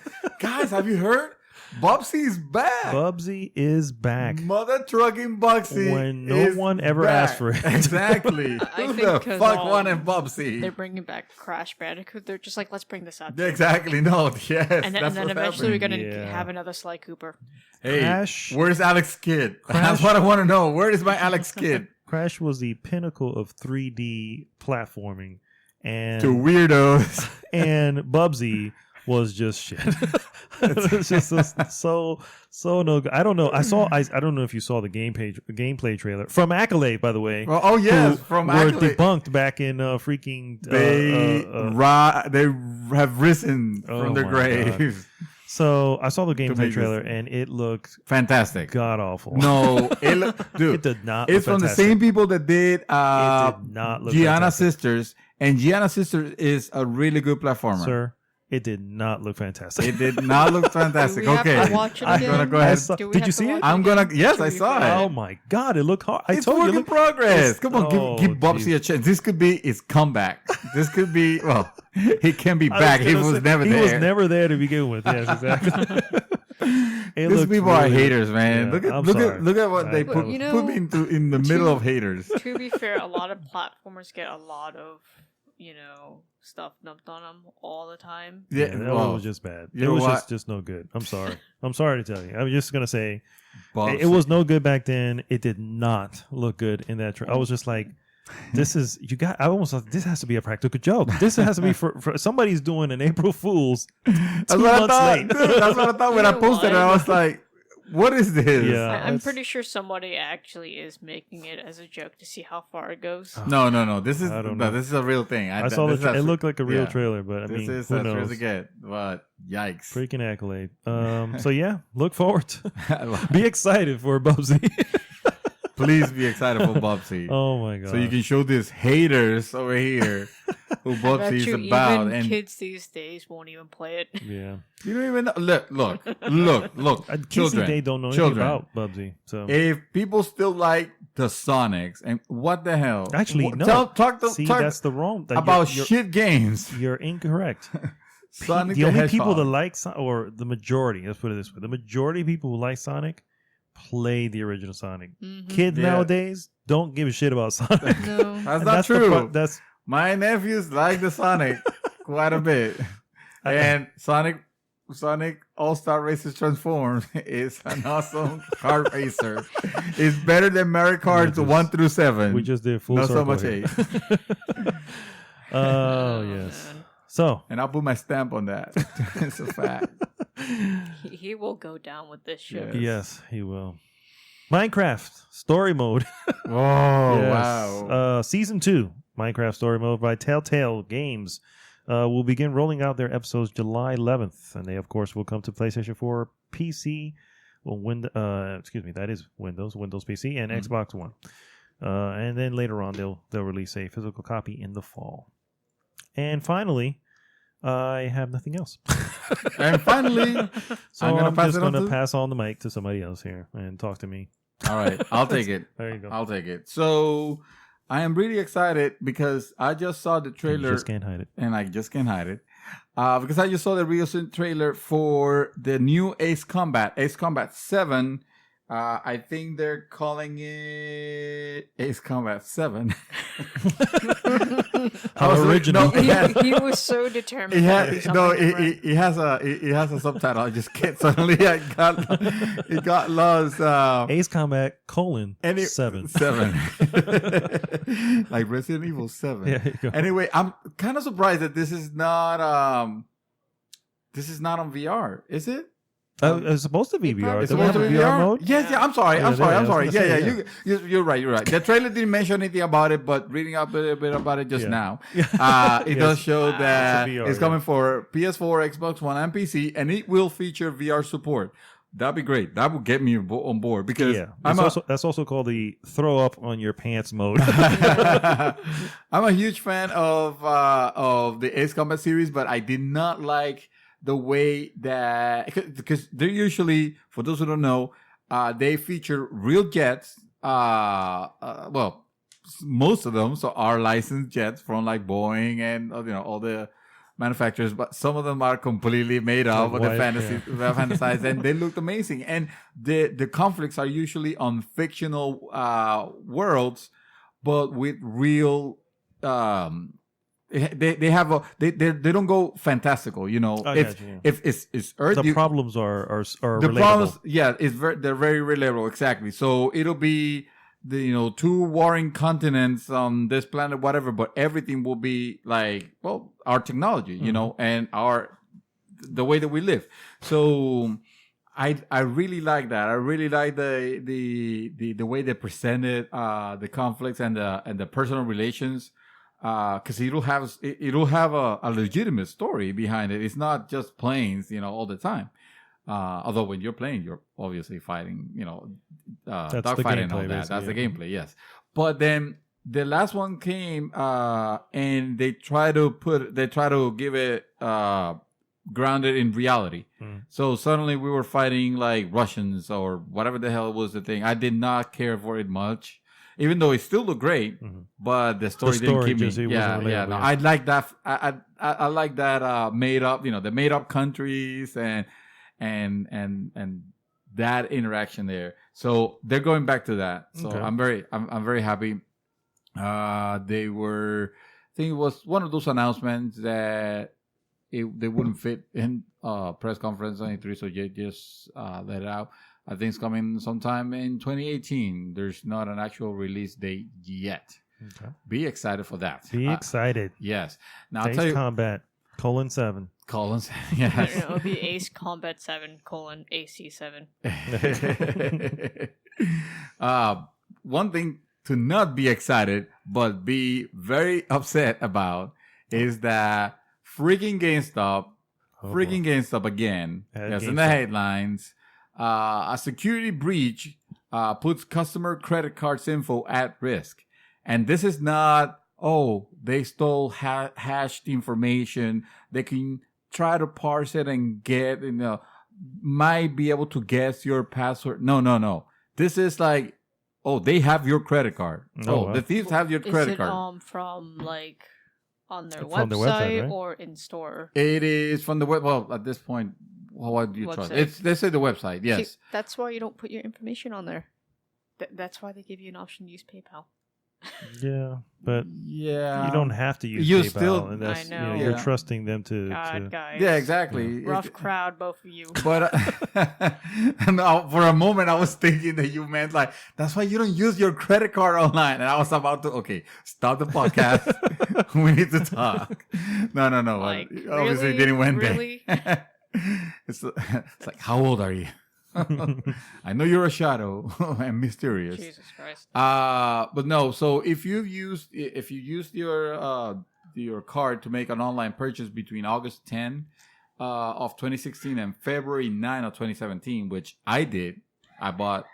have you heard? Bubsy's back. Bubsy is back. Mother trucking Bubsy. When no one ever asked for it. Exactly. I Who think the 'cause, fuck wanted Bubsy? They're bringing back Crash Bandicoot. They're just like, let's bring this out. Exactly. No. Yes. And then, that's and then what's eventually we're happening. gonna Yeah. have another Sly Cooper. Hey, Crash- where's Alex Kidd? Crash- That's what I want to know. Where is my Alex Kidd? Crash was the pinnacle of 3D platforming, and To weirdos. and Bubsy was just shit. It's just so no good. I don't know. I don't know if you saw the gameplay trailer from Accolade, by the way. Well, oh yes, who from were Accolade. debunked back in freaking. They have risen Oh from their my graves. So I saw the make gameplay this- trailer and it looked Fantastic. god awful. No, dude, it did not. it's look from the fantastic. same people that did It did not look Gianna fantastic. Sisters, and Gianna Sisters is a really good platformer. Sir. It did not look fantastic. It did not look fantastic. Do we have Okay, to watch it I'm again? gonna go ahead. Do we Did have you to see it? watch I'm again? gonna. Yes, To I be saw fair. Oh it. my god, it looked hard. I It's told work you. in Look, progress. Come on, Oh, give Bubsy geez. a chance. This could be his comeback. This could be. Well, he can be I back. He gonna was say, never he there. was never there to begin with. Yes, exactly. It These looked people are really- haters, man. yeah, I'm look sorry. at look at what they I- put, you know, put me in the middle of haters. To be fair, a lot of platformers get a lot of, stuff dumped on them all the time. Yeah, Yeah, that well, one was just bad. you It know was what? just no good. I'm sorry. I'm sorry to tell you. I'm just gonna say Bubsy. it was no good back then. It did not look good in that. I was just like, this is you got. I almost thought this has to be a practical joke. This has to be for somebody's doing an April Fool's 2 That's what I months thought. late. Dude, that's what I thought when I You know posted it. I what? was like, "What is this?" Yeah. I'm it's- pretty sure somebody actually is making it as a joke to see how far it goes. No. This is I don't know. this is a real thing. I saw this it is looked like a real yeah. trailer, but I This mean, is who as real knows? as it get. But yikes! Freaking Accolade. So yeah, look forward to. Be excited for Bubsy. Please be excited for Bubsy. Oh my god! So you can show these haters over here who I bet Bubsy is you about. even And kids these days won't even play it. Yeah. you don't even know. Look. Kids Children. they don't know Children. anything about Bubsy. So If people still like the Sonics, and what the hell? Actually, no. Talk see, that's the wrong. That about you're, shit games. You're incorrect. Sonic The only people Hedgehog. that like or the majority, let's put it this way, the majority of people who like Sonic play the original Sonic. Mhm. Kids Yeah. nowadays don't give a shit about Sonic. No. That's And not the true. that's My nephews like the Sonic quite a bit, and Sonic All-Star Racers Transforms is an awesome kart racer. It's better than Mario Kart just- 1 through 7. we just did full Not so circle much here. 8. Oh yes. man. So And I'll put my stamp on that. It's a fact. He will go down with this show. Yeah. yes, he will. Minecraft story mode. Oh, Yes. wow. Season 2, Minecraft Story Mode by Telltale Games, will begin rolling out their episodes July 11th, and they, of course, will come to PlayStation 4, PC, that is Windows PC, and Xbox One. And then later on, they'll release a physical copy in the fall. And finally, I have nothing else. And finally, So I'm gonna I'm pass just it on going to to- pass on the mic to somebody else here and talk to me. all right, I'll take it. There you go. I'll take it. So I am really excited because I just saw the You trailer. just can't hide it. And I just can't hide it. Because I just saw the recent trailer for the new Ace Combat 7. I think they're calling it Ace Combat 7. How original. No, He was so determined. it to has do no. something different. It has a subtitle. I just can't. Suddenly, it got lost. Ace Combat : And 7. 7. Like Resident Evil 7. Yeah, there you go. Anyway, I'm kind of surprised that this is not on VR. Is it? It's supposed to be It VR. probably- It's Doesn't it supposed have to a be VR VR mode? Yes, yeah. I'm sorry. Yeah, I'm sorry. yeah, I'm I sorry. was Yeah, gonna yeah. say, You're right. You're right. The trailer didn't mention anything about it, but reading up a little bit about it just Yeah. now, it Yes. does show that It's a VR, it's coming for PS4, Xbox One, and PC, and it will feature VR support. That'd be great. That would get me on board because Yeah, I'm that's also called the throw up on your pants mode. I'm a huge fan of the Ace Combat series, but I did not like the way that because they're usually, for those who don't know, they feature real jets. Well, most of them are licensed jets from like Boeing and all the manufacturers, but some of them are completely made up with the fantasized, and they looked amazing. And the conflicts are usually on fictional worlds, but with real. They don't go fantastical, you know. If it's Earth, the problems are the relatable. problems, they're very relatable, exactly. So it'll be two warring continents on this planet, whatever, but everything will be like, well, our technology, you know, and the way that we live. So I really like that. I really like the way they presented the conflicts and the personal relations. Because it'll have a legitimate story behind it. It's not just planes, all the time. Although when you're playing, you're obviously fighting, dogfighting and all that. That's the gameplay, yes. But then the last one came, and they try to give it grounded in reality. So suddenly we were fighting like Russians or whatever the hell was the thing. I did not care for it much. Even though it still looked great, but the story didn't keep me. Yeah. No, I like that. I like that made up. The made up countries and that interaction there. So they're going back to that. So okay. I'm very happy. They were. I think it was one of those announcements that they wouldn't fit in press conference on E3, so you just let it out. I think it's coming sometime in 2018. There's not an actual release date yet. Okay. Be excited for that. Be excited. Yes. Now Ace I'll tell you. Combat, :7. Yes. It'll be Ace Combat 7, AC7. One thing to not be excited, but be very upset about is that freaking GameStop again. Yes, in the headlines. A security breach puts customer credit cards info at risk. And this is not, they stole hashed information. They can try to parse it and get, might be able to guess your password. No. This is like, they have your credit card. The thieves have your credit card. From like on their website, right? Or in store? It is from the web. Well, at this point, what do you trust? They say the website, yes. See, that's why you don't put your information on there. That's why they give you an option to use PayPal. Yeah, but you don't have to use PayPal. Still, and that's, I know. You're trusting them to. Guys. Yeah, exactly. Rough crowd, both of you. But for a moment, I was thinking that you meant like, that's why you don't use your credit card online. And I was about to, stop the podcast. We need to talk. No. Like, obviously, really? didn't went really? there. It's like, how old are you? I know you're a shadow and mysterious. Jesus Christ. But no. So if you used your card to make an online purchase between August 10 of 2016 and February 9 of 2017, which I did, I bought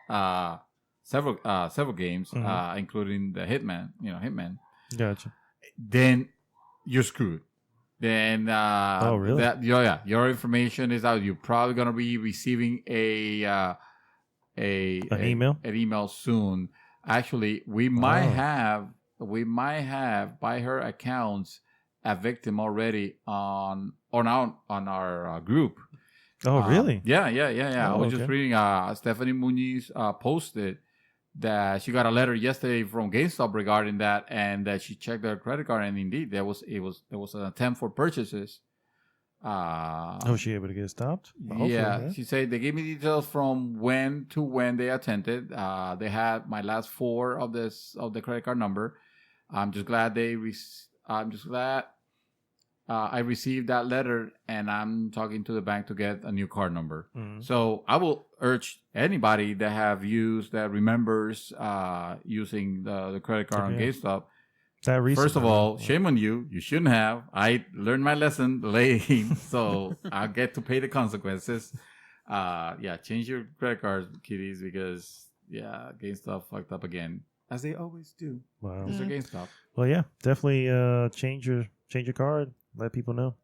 several games, including the Hitman. Gotcha. Then you're screwed. Then really? Your information is out. You're probably gonna be receiving an email soon. Actually, we might have by her accounts a victim already on our group. Oh, really? Yeah. I was just reading. Stephanie Muniz posted that she got a letter yesterday from GameStop regarding that, and that she checked their credit card, and indeed there was an attempt for purchases. Was she able to get stopped? Yeah, she said they gave me details from when to when they attempted. They had my last four of the credit card number. I'm just glad I received that letter, and I'm talking to the bank to get a new card number. Mm-hmm. So I will urge anybody that remembers using the credit card on GameStop. First of all, shame on you. You shouldn't have. I learned my lesson late, so I'll get to pay the consequences. Change your credit cards, kiddies, because GameStop fucked up again, as they always do. Wow, Mr. GameStop. Well, yeah, definitely change your card. Let people know.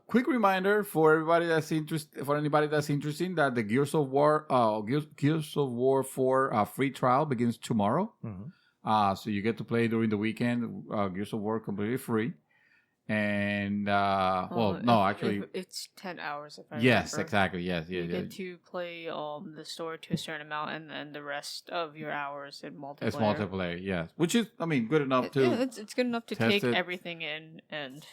Quick reminder for everybody that's anybody that's interested, that the Gears of War 4 free trial begins tomorrow. Mm-hmm. So you get to play during the weekend. Gears of War completely free. And it's 10 hours. If I yes, remember. exactly. Yes, You get to play the story to a certain amount, and then the rest of your hours in multiplayer. It's multiplayer, yes, which is good enough to. Yeah, it's good enough to take it. everything in and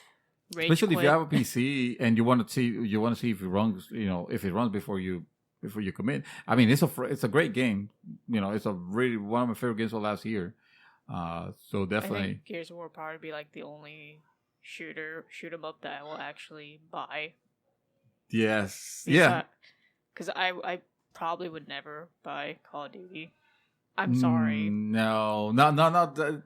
rage especially quit. if you have a PC and you want to see if it runs, if it runs before you commit. I mean, it's a great game. It's a really one of my favorite games of last year. So definitely, I think Gears of War probably be like the only shoot 'em up that I will actually buy. Yes, yeah. Because I probably would never buy Call of Duty. I'm sorry. No.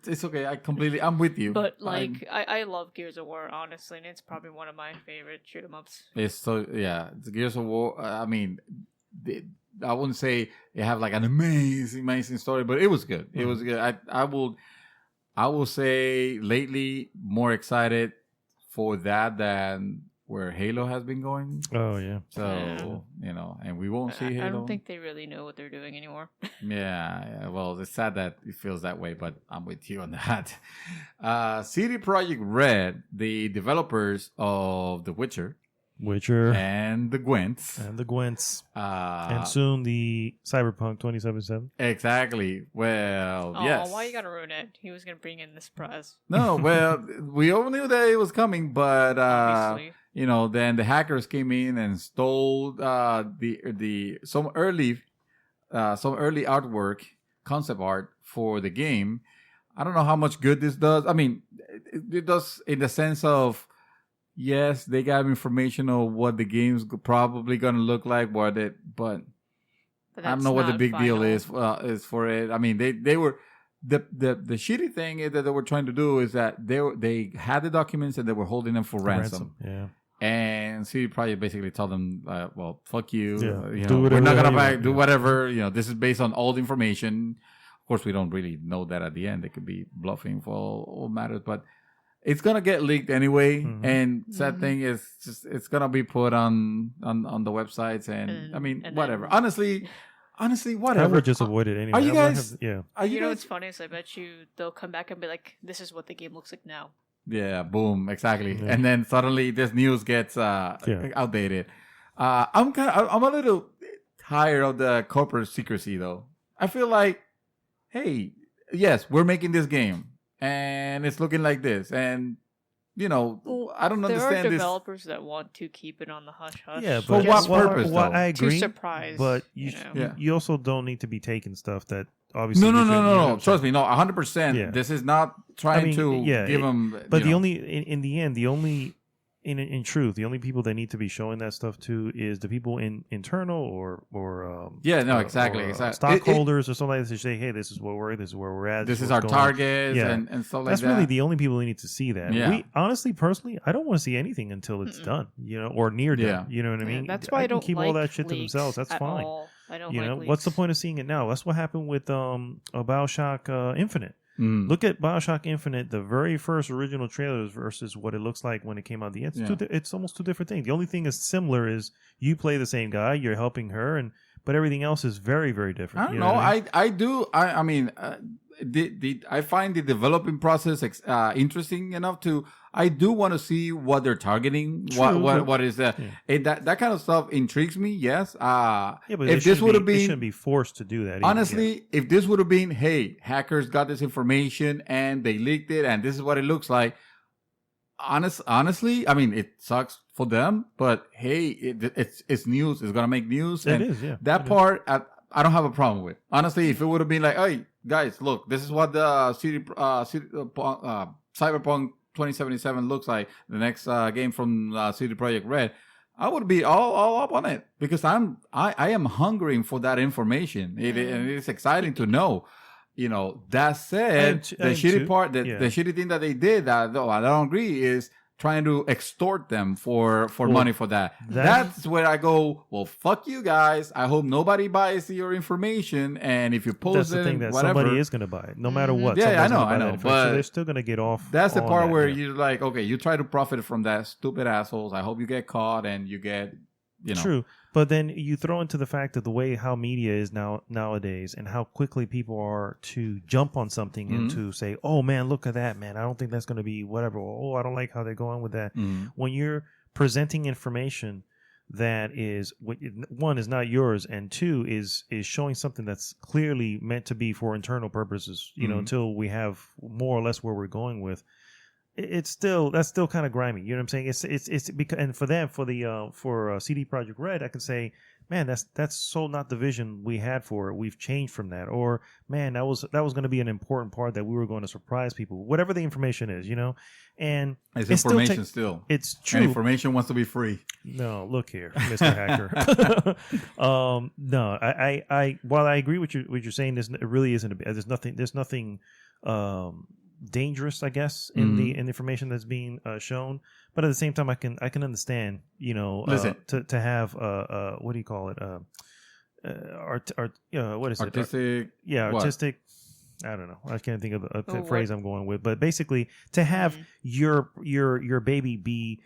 It's okay. I'm with you. But I love Gears of War, honestly, and it's probably one of my favorite shoot 'em ups. It's it's Gears of War. I mean, I wouldn't say it have like an amazing story, but it was good. It was good. I will say lately more excited for that than where Halo has been going. Oh yeah. So and we won't see Halo. I don't think they really know what they're doing anymore. Yeah. Well, it's sad that it feels that way, but I'm with you on that. CD Projekt Red, the developers of The Witcher and the Gwents. And soon the Cyberpunk 2077. Exactly. Well, yes. Why you gotta ruin it? He was gonna bring in the surprise. No, well, we all knew that it was coming, but Obviously. Then the hackers came in and stole some early artwork, concept art for the game. I don't know how much good this does. I mean, it does in the sense of, yes, they got information of what the game's probably gonna look like, but I don't know what the big deal is for it. I mean, they were the shitty thing is that they were trying to do is that they had the documents and they were holding them for ransom. Yeah. And CD Projekt basically told them, well, fuck you. Yeah. We're not gonna do whatever. This is based on old information. Of course, we don't really know that at the end. It could be bluffing for all matters, but it's gonna get leaked anyway. Mm-hmm. And sad thing is, it's gonna be put on the websites. And I mean, whatever. Honestly, whatever. I would just avoid it anyway. Are you guys? Are you know what's funny is I bet you they'll come back and be like, "This is what the game looks like now." Yeah, boom, exactly. Yeah. And then suddenly this news gets outdated. I'm a little tired of the corporate secrecy though. I feel like, hey, yes, we're making this game and it's looking like this, and I don't understand this. There are developers that want to keep it on the hush hush. Yeah, for but what purpose? Well, though? I agree. To surprise, but you also don't need to be taking stuff that obviously. No. Trust me, no, 100%. Yeah. This is not trying to give them. But in truth, the only people that need to be showing that stuff to is the people internal or exactly. stockholders or something like that to say, hey, this is where we're at. This is our target and stuff like that. That's really the only people who need to see that. Yeah. We honestly, personally, I don't want to see anything until it's done, or near done. Yeah. You know what I mean? That's why I don't keep like all that shit to leaks themselves. That's at fine. all. I don't What's the leaks. point of seeing it now? That's what happened with BioShock Infinite. Mm. Look at BioShock Infinite, the very first original trailers versus what it looks like when it came out. It's almost two different things. The only thing is similar is you play the same guy, you're helping her, but everything else is very, very different. I don't know. I do. I mean, I find the developing process interesting enough to. I do want to see what they're targeting. True, what is that? Yeah. That kind of stuff intrigues me. Yes. But if this would have been, they shouldn't be forced to do that. Honestly, if this would have been, hey, hackers got this information and they leaked it, and this is what it looks like. Honestly, I mean, it sucks for them, but hey, it's news. It's gonna make news. It is, yeah. That part, I don't have a problem with. Honestly, if it would have been like, hey, guys, look, this is what the Cyberpunk 2077 looks like, the next game from CD Projekt Red, I would be all up on it because I am hungering for that information. And it's exciting to know. That said, the shitty thing that they did that though I don't agree is trying to extort them for money for that. That's where I go, well, fuck you guys. I hope nobody buys your information. And if you post that's the thing that somebody is going to buy it, no matter what. Yeah, I know. But so they're still going to get off. That's the part where you're like, okay, you try to profit from that, stupid assholes. I hope you get caught and you get, True, but then you throw into the fact that the way how media is nowadays, and how quickly people are to jump on something and to say, "Oh man, look at that, man! I don't think that's going to be whatever." Or, "Oh, I don't like how they're going with that." When you're presenting information that is, one, is not yours, and two, is showing something that's clearly meant to be for internal purposes, until we have more or less where we're going with. That's still kind of grimy. You know what I'm saying? It's because, and for them, for CD Projekt Red, I can say, man, that's so not the vision we had for it. We've changed from that. Or, man, that was going to be an important part that we were going to surprise people. Whatever the information is, and it's information still. It's true. And information wants to be free. No, look here, Mr. Hacker. No, I while I agree with what you're saying, it really isn't. There's nothing. Dangerous, I guess, in the information that's being shown, but at the same time, I can understand, to have what do you call it? What is artistic? Artistic. I don't know. I can't think of the phrase I'm going with, but basically, to have your baby be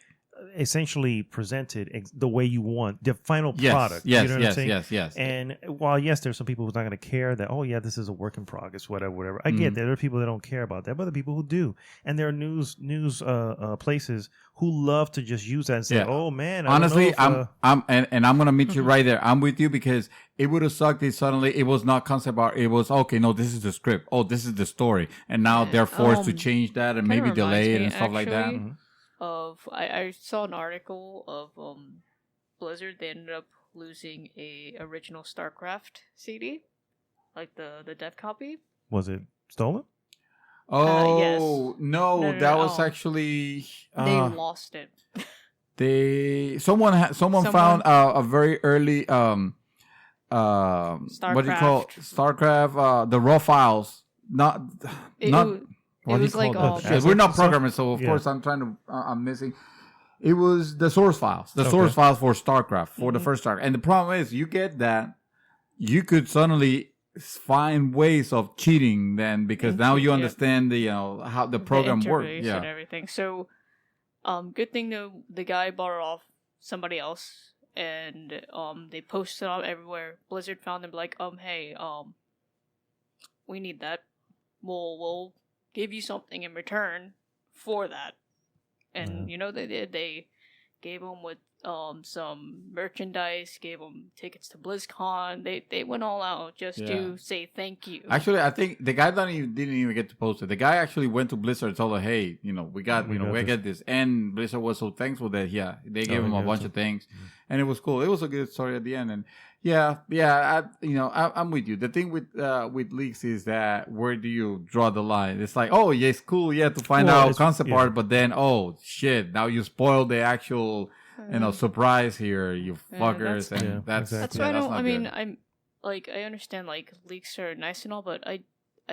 essentially presented the way you want the final product. Yes. And while there's some people who's not going to care that, oh yeah, this is a work in progress, whatever. I get that. There are people that don't care about that, but there are people who do, and there are news places who love to just use that and say, oh man, honestly, I'm gonna meet you right there. I'm with you, because it would have sucked if suddenly it was not concept art. It was okay. No, this is the script. Oh, this is the story, and now they're forced to change that and maybe delay it and stuff like that. I saw an article of Blizzard. They ended up losing a original StarCraft CD, like the dev copy. Was it stolen? Oh yes. No, that was actually they lost it. Someone found a very early StarCraft. What do you call StarCraft? The raw files, not. It was like we're not programmers, so of course I'm missing. It was the source files, source files for StarCraft, for the first StarCraft. And the problem is, you get that, you could suddenly find ways of cheating then, because now you understand how the program works, and everything. So, good thing though, the guy bought it off somebody else, and they posted it out everywhere. Blizzard found them like, hey, we need that. We'll give you something in return for that. And they did. They gave them with some merchandise, gave them tickets to BlizzCon. They went all out just to say thank you. Actually, I think the guy didn't even get to post it. The guy actually went to Blizzard and told her, hey, we got this. And Blizzard was so thankful that they gave him a bunch of things, and it was cool. It was a good story at the end. And I'm with you. The thing with leaks is that, where do you draw the line? It's like, oh yeah, it's cool, to find out concept art, but then, oh shit, now you spoiled the actual surprise here, you fuckers. That's why I don't. I mean, I'm like, I understand like leaks are nice and all, but I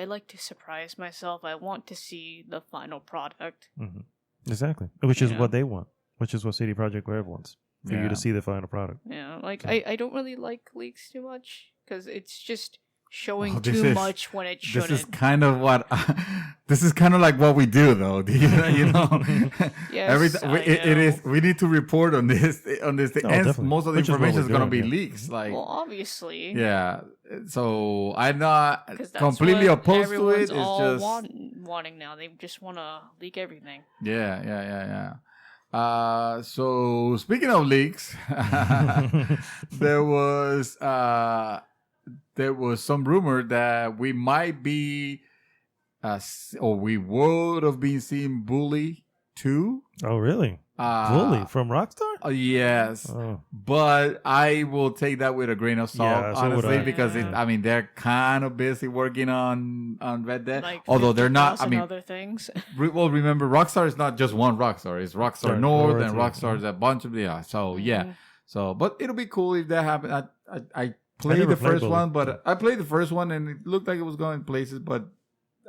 like to surprise myself. I want to see the final product. Mm-hmm. Exactly, which is what they want, which is what CD Projekt Red wants. For you to see the final product. Yeah, like I don't really like leaks too much, because it's just showing too much when it shouldn't. This is kind of what this is kind of like what we do, though. Yes, it is. We need to report on this thing. And most of the information is going to be leaks. Like, well, obviously. Yeah. So I'm not completely opposed to it. It's just wanting now. They just want to leak everything. Yeah. So speaking of leaks, there was some rumor that we might be, or we would have been seeing Bully 2. Oh, really? Bully from Rockstar? Yes. But I will take that with a grain of salt, honestly, because they're kind of busy working on Red Dead, like although they're not. Other things. Well, remember, Rockstar is not just one Rockstar. It's Rockstar North and Rockstar's a bunch of So So, but it'll be cool if that happens. I played the first one, but I played the first one and it looked like it was going places, but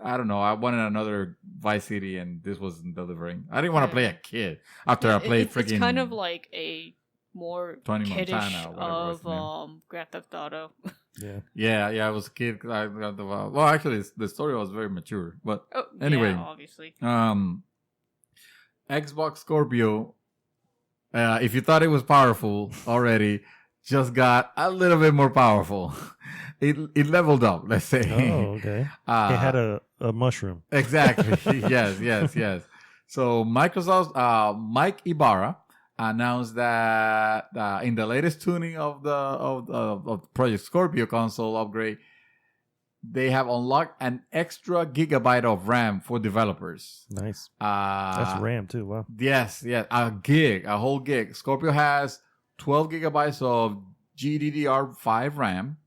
I don't know. I wanted another Vice City, and this wasn't delivering. I didn't want to play a kid after I played freaking. It's kind of like a more Tony kiddish Montana of Grand Theft Auto. Yeah. I was a kid. Well, actually, the story was very mature. But anyway, obviously. Xbox Scorpio if you thought it was powerful already, just got a little bit more powerful. It leveled up, let's say. Oh, okay. It had a mushroom. Exactly. yes. So Microsoft's Mike Ibarra announced that in the latest tuning of the Project Scorpio console upgrade, they have unlocked an extra gigabyte of RAM for developers. Nice. That's RAM too. Wow. Yes, a whole gig. Scorpio has 12 gigabytes of GDDR5 RAM,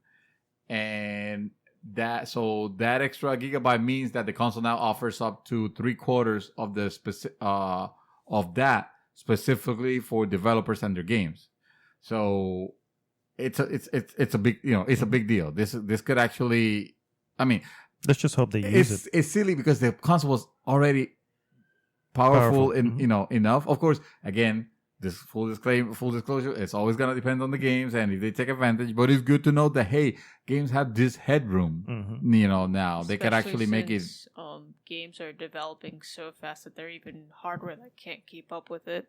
and that extra gigabyte means that the console now offers up to 3/4 of the of that specifically for developers and their games. So it's a big it's a big deal. This could actually, I mean, let's just hope they use it. It's silly because the console was already powerful. Enough. Of course, again, this full disclosure, it's always gonna depend on the games and if they take advantage. But it's good to know that games have this headroom. Now they can actually make it. Games are developing so fast that they're even hardware that can't keep up with it.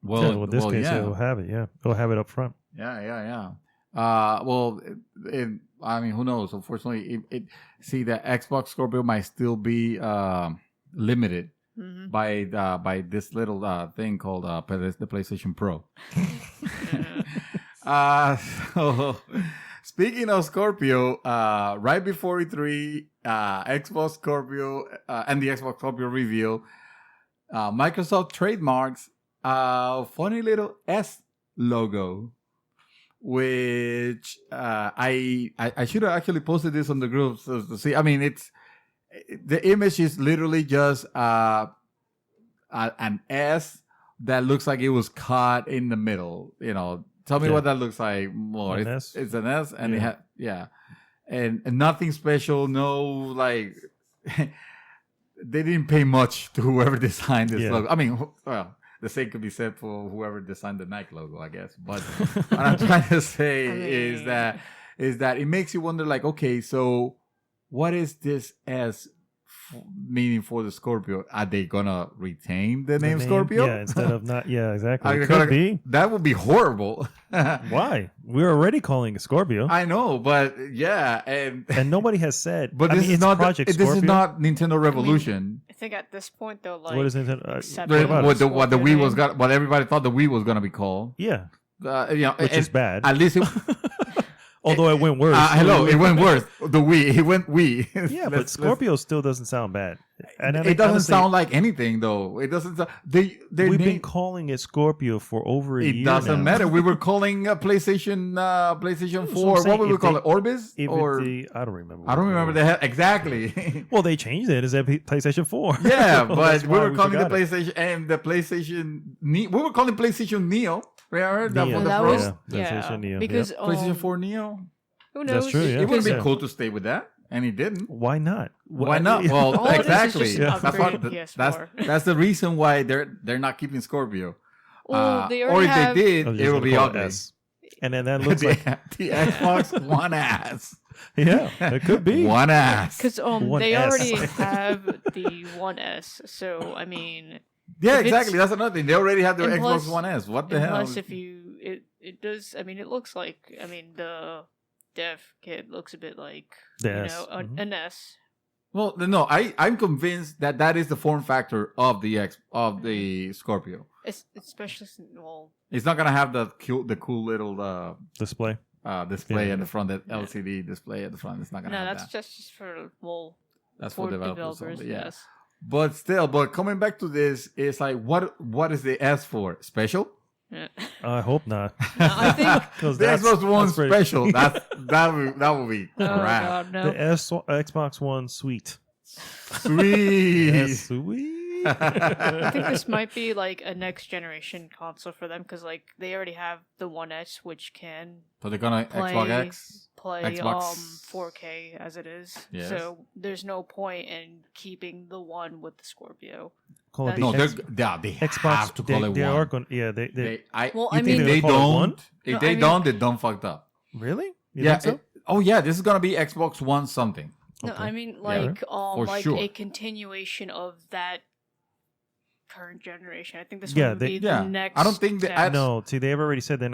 Well, in this case, it'll have it. Yeah, it'll have it up front. Yeah. I mean, who knows? Unfortunately, the Xbox Scorpio might still be limited by this little thing called the PlayStation Pro. So speaking of Scorpio, right before E3, Xbox Scorpio and the Xbox Scorpio reveal, Microsoft trademarks a funny little S logo, which I should have actually posted this on the group to see. I mean, the image is literally just an S that looks like it was caught in the middle. Tell me what that looks like more. It's an S, and it and nothing special. No, like they didn't pay much to whoever designed this logo. I mean, well, the same could be said for whoever designed the Nike logo, I guess. But what I'm trying to say is that it makes you wonder, like, okay, so what is this S meaning for the Scorpio? Are they gonna retain the name Scorpio? Yeah, instead of not. Yeah, exactly. It could be. That would be horrible. Why? We're already calling it Scorpio. I know, but yeah, and nobody has said. But this is not Project Scorpio. This is not Nintendo Revolution. I think at this point they'll like. What is Nintendo? What the Wii was got? What everybody thought the Wii was gonna be called. Yeah. Which is bad. At least. Although it went worse. It went worse. The Wii. It went Wii. Yeah, but Scorpio still doesn't sound bad. And it doesn't sound like anything, though. It doesn't sound... We've been calling it Scorpio for over a year now. It doesn't matter. We were calling PlayStation 4. What would we call it? Orbis? I don't remember. I don't remember the hell. Exactly. Well, they changed it as a PlayStation 4. Yeah, but we were calling the PlayStation... And the PlayStation... We were calling PlayStation Neo. Remember? PlayStation Neo. Because PlayStation 4 Neo. Who knows? That's true, yeah. It would have been cool to stay with that, and he didn't. Why not? Why not? Well, exactly. That's the reason why they're not keeping Scorpio. Well, or if they did, it would be ugly. And then that looks like the Xbox One ass. Yeah, it could be One ass. Because they already have the One S, so I mean. Yeah, exactly. That's another thing. They already have the Xbox One S. What the hell? Plus, it does. I mean, it looks like. I mean, the dev kit looks a bit like an S. Well, no, I'm convinced that is the form factor of the Scorpio. Especially it's not gonna have the cool little display at the front, that LCD display at the front. It's not gonna. No, have that's that. just for That's for developers. Yes. But coming back to this, it's like what is the S for? Special? Yeah. I hope not. No, I think the Xbox One special. that would be crap. God, no. The Xbox One sweet. Sweet. Yes, sweet. I think this might be like a next generation console for them because like they already have the One S, which can. So they're gonna play Xbox 4K as it is. Yes. So there's no point in keeping the one with the Scorpio. Call it they Xbox, have to call it they one. are going. Yeah, they If they don't, they don't fucked up. Really? You Yeah. think so? This is gonna be Xbox One something. No, Okay. I mean like For like sure. a continuation of that current generation. I think this Yeah, one would be yeah. the next. I don't think that- gen. No, see, they've already said they're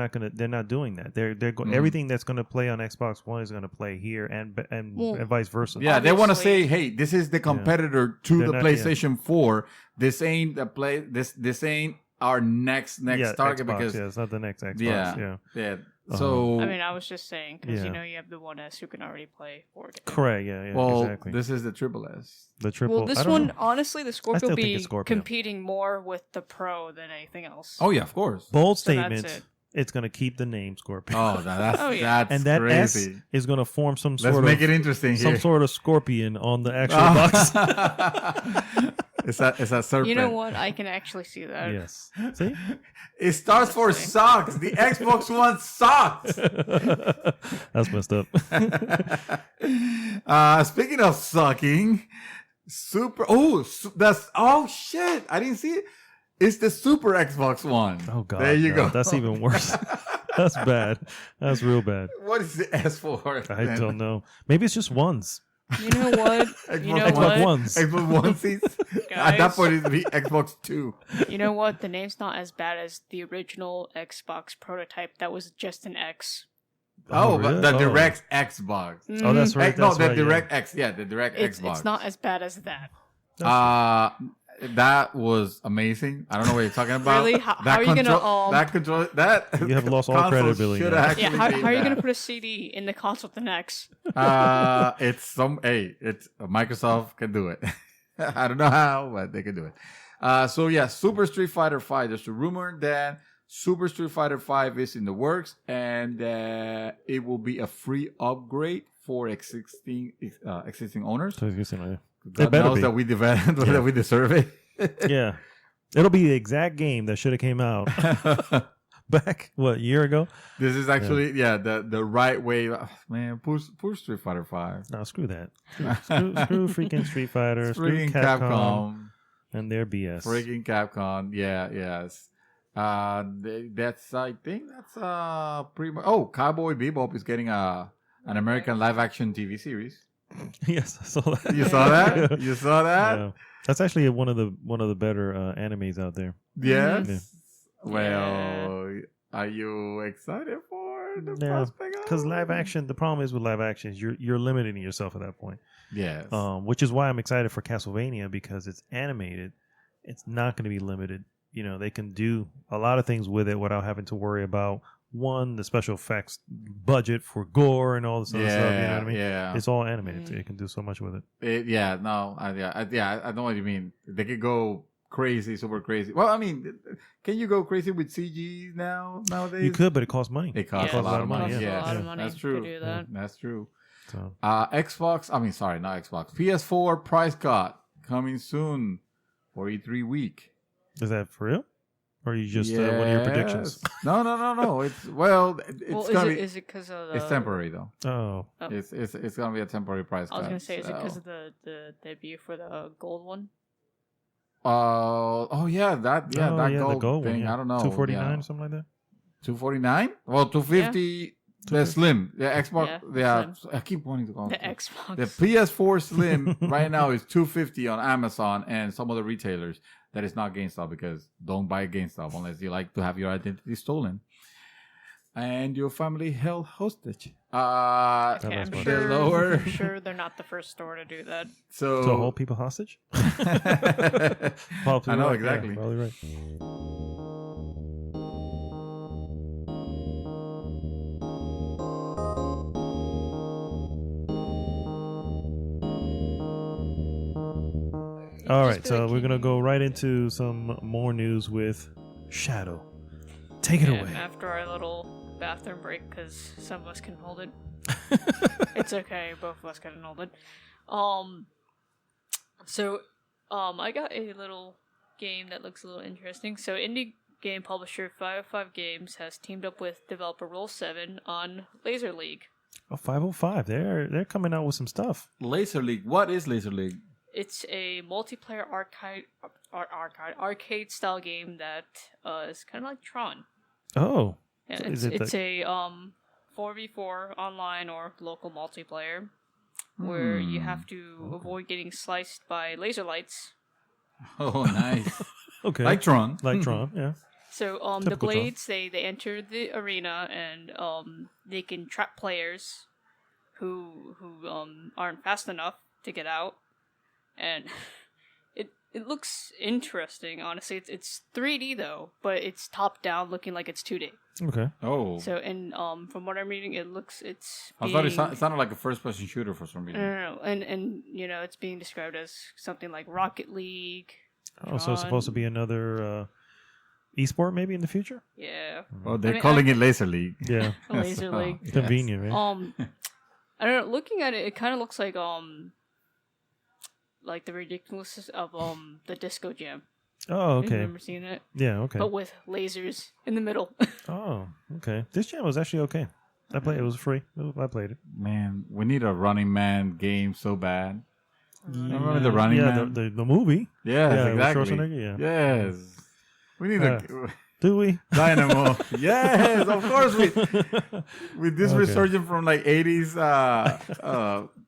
not doing that. They're everything that's gonna play on Xbox One is gonna play here, and Well, vice versa. Yeah, they want to Obviously- say, hey, this is the competitor to They're the not- PlayStation 4. This ain't the play. This ain't our next yeah, target Xbox, because yeah, it's not the next Xbox. yeah. Yeah. So I mean, I was just saying because Yeah. you have the 1S who can already play 4K. Correct. Yeah. well, Exactly. this is the Triple S. The triple. Well, I this don't one, know. honestly, the Scorpio still will think be it's Scorpio. competing more with the Pro than anything else. Oh yeah, of course. Bold So that's statement. it. It's gonna keep the name Scorpion. Oh, that's Oh, yeah. that's and that crazy. S is gonna form some Let's sort make of it interesting some here. sort of scorpion on the actual box. It's a serpent. You know what? I can actually see that. Yes. See. It starts for Honestly. socks. The Xbox One socks. That's messed up. Speaking of sucking, oh shit! I didn't see it. It's the Super Xbox One. Oh god. There you no, go. That's even worse. That's bad. That's real bad. What is the S for? I don't know. Maybe it's just ones. You know what? You know Xbox Xbox what? ones. Xbox One seats. At that Guys. point, it'd be Xbox Two. You know what? The name's not as bad as the original Xbox prototype. That was just an X. Oh, really? but the Oh. Direct Xbox. Oh, that's right. No, That's the right, Direct X. Yeah, the Direct It's Xbox. it's not as bad as that. That was amazing. I don't know what you're talking about. Really? How that are you gonna, that control that You have lost all console credibility should now. actually Yeah, how be are you that. gonna put a CD in the console with an X? It's Microsoft can do it. I don't know how, but they can do it. So yeah, Super Street Fighter 5. There's a rumor that Super Street Fighter 5 is in the works, and it will be a free upgrade for existing owners. So it's just like- God better knows be. that we developed, that we deserve it. yeah. It'll be the exact game that should have came out back a year ago. This is actually the right way. Man, push Street Fighter 5. No, screw that. Screw freaking Street Fighter. Screw Freaking Capcom, Capcom. and their BS. Freaking Capcom. Yeah, yes. That's I think that's pretty much. Oh, Cowboy Bebop is getting an American live action TV series. Yes, I saw that. You saw that? You saw that? Yeah. That's actually one of the better animes out there. Yes. Yeah. Well, are you excited for the Yeah, prospect? of because it? live action, the problem is with live action, is you're limiting yourself at that point. Yes. Which is why I'm excited for Castlevania, because it's animated. It's not going to be limited. You know, they can do a lot of things with it without having to worry about the special effects budget for gore and all this other stuff. You know what I mean? Yeah. It's all animated. So you can do so much with it. I know what you mean. They could go crazy, super crazy. Well, I mean, can you go crazy with CG nowadays? You could, but it costs money. It costs Yeah, a lot of money. costs a Yes, lot of money that's to true. do that. That's true. So Xbox. I mean, sorry, not Xbox. PS4 price cut coming soon for E3 week. is that for real? Or are you just one of your predictions? Yes. No. It's it's Well, gonna is it because of the? it's temporary though. Oh, Oh. It's gonna be a temporary price I was cut. gonna say, is it because so- of the debut for the gold one? Oh yeah, that the gold thing. one, yeah. I don't know. $249 yeah. or something like that. $249? Well, $250. The Slim, the Xbox. Yeah, I keep wanting to call The it. Xbox. The PS4 Slim right now is $250 on Amazon and some other retailers. That is not GameStop, because don't buy GameStop unless you like to have your identity stolen and your family held hostage. Okay, I'm That's the lower. I'm sure they're not the first store to do that. So To hold people hostage? I Probably know right. exactly. Yeah, probably right. All right, so we're gonna go right into some more news with Shadow. Take it Yeah, away. after our little bathroom break, because some of us can hold it. It's okay, both of us can hold it. I got a little game that looks a little interesting. So, indie game publisher 505 Games has teamed up with developer Roll7 on Laser League. Oh, 505. They're coming out with some stuff. Laser League. What is Laser League? It's a multiplayer arcade style game that is kind of like Tron. Oh, Yeah, So it's, is it it's a 4v4 online or local multiplayer where you have to avoid getting sliced by laser lights. Oh, nice. Okay. Like Tron. Like Tron, yeah. So the Typical Tron. blades they enter the arena and they can trap players who aren't fast enough to get out, and it looks interesting. Honestly, it's 3D though, but it's top down, looking like it's 2D. Okay. Oh. So and from what I'm reading, it's. I thought it sounded like a first-person shooter for some reason. No, and it's being described as something like Rocket League. Oh, so it's supposed to be another esport maybe in the future? Yeah. Well, they're calling it Laser League. Yeah. Laser Oh, League. yes. Convenient, right? I don't know. Looking at it, it kind of looks like the ridiculousness of the Disco Jam. Oh, I okay. remember seeing it, Yeah, okay. but with lasers in the middle. Oh, okay. This jam was actually okay. I played. It was free. I played it. Man, we need a Running Man game so bad. Remember the Running Man? The movie. Yes, Yeah, with exactly. Schwarzenegger, yeah. Yes. We need a Do we? Dynamo. Yes, of course. With this Okay. resurgence from like 80s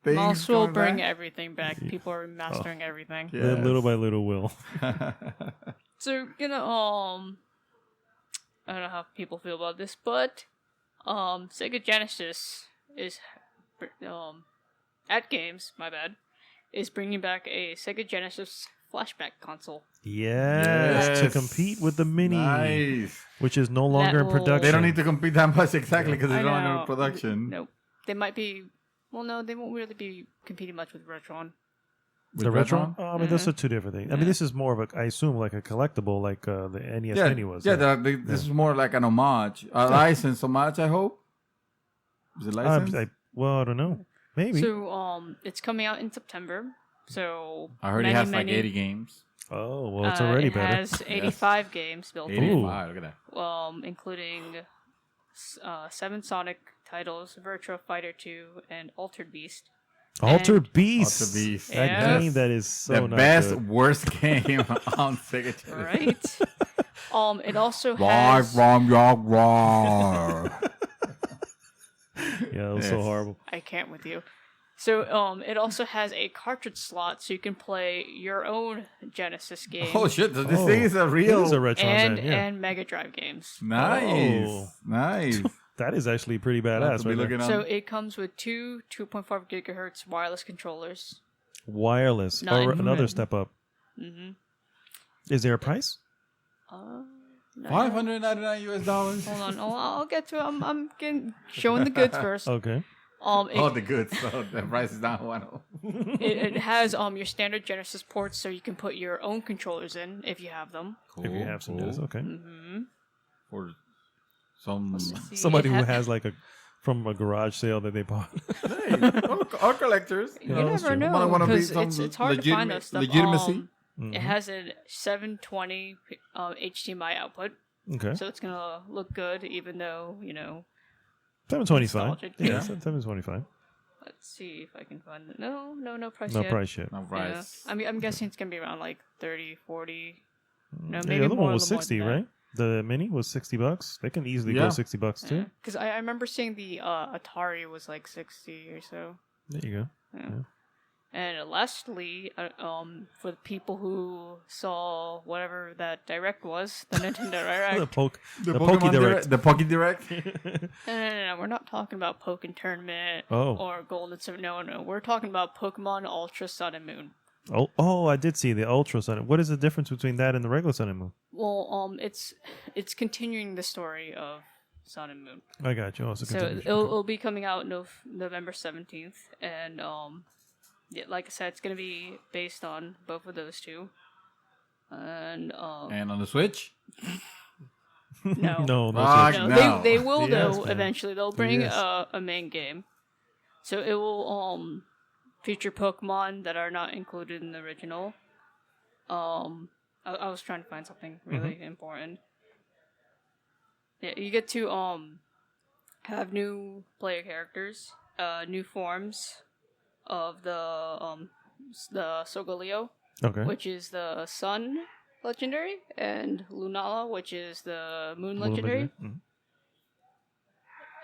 things. Mouthful will coming bring back. everything back. People are mastering everything. Yes. Little by little will. So I don't know how people feel about this, but Sega Genesis is at Games, my bad, is bringing back a Sega Genesis flashback console. Yes, to compete with the Mini, Nice. which is no longer in will- production. They don't need to compete that much exactly because I they're not know. in production. Nope. They might be. Well, no, they won't really be competing much with Retron. With The retro? Retron? Oh, I mean, those are two different things. I mean, this is more of I assume, like a collectible, like the NES Yeah, Mini was. yeah. This is more like an homage, a license homage. I hope. Is it licensed? I don't know. Maybe. So it's coming out in September. So I heard it has like 80 games. Oh, well, it's already it better. has 85 games built in. 85. Look at that. Including 7 Sonic titles, Virtua Fighter 2, and Altered Beast. Altered Beast. Altered Beast. That Yes. game that is so The not best, good. worst game on Sega Genesis. Right? It also Live has. from your war. Yeah, it was so Yes. horrible. I can't with you. So it also has a cartridge slot, so you can play your own Genesis game Oh shit! So this Oh, thing is a It real. is a retro and then, yeah. and Mega Drive games. Nice, Oh. nice. That is actually pretty I'll have badass. to be Right there. looking So on. it comes with two 2.5 gigahertz wireless controllers. Wireless. Nine. Or another step up. Mm-hmm. Is there a price? No. $599 US. Hold on, I'll get to it. I'm showing the goods first. Okay. The good stuff. The price is not one. It has your standard Genesis ports, so you can put your own controllers in if you have them. Cool, If you have some, yes, okay. For some. See, Somebody it who ha- has from a garage sale that they bought. Hey, all collectors. You that's never true. know Wanna be because some it's hard to find that stuff. legitimacy. It has a 720 HDMI output, Okay. so it's gonna look good, even though 725. nostalgic. Yeah, Yeah. 725. Let's see if I can find it. No price No yet. price yet. No Yeah. price. I'm guessing it's gonna be around like 30, 40. No, Yeah, maybe the other more. one was a little more 60, than that. right? The Mini was $60. They can easily Yeah. go $60 too. Because I remember seeing the Atari was like 60 or so. There you go. Yeah. And lastly, for the people who saw whatever that Direct was, the Nintendo The Direct. the Pokemon Poke Direct. The Poke Direct. No, we're not talking about Pokken Tournament Oh. or Golden Sun. No, we're talking about Pokemon Ultra Sun and Moon. Oh, I did see the Ultra Sun. What is the difference between that and the regular Sun and Moon? Well, it's continuing the story of Sun and Moon. I got you. Oh, it's a So continuation. it'll be coming out November 17th, and yeah, like I said, it's gonna be based on both of those two. And And on the Switch. no, no, Fuck such- No, no. they will Yes, though. man. Eventually, they'll bring Yes. a main game, so it will feature Pokemon that are not included in the original. I was trying to find something really important. Yeah, you get to have new player characters, new forms of the Solgaleo, Okay. which is the Sun legendary, and Lunala, which is the Moon legendary. Mhm.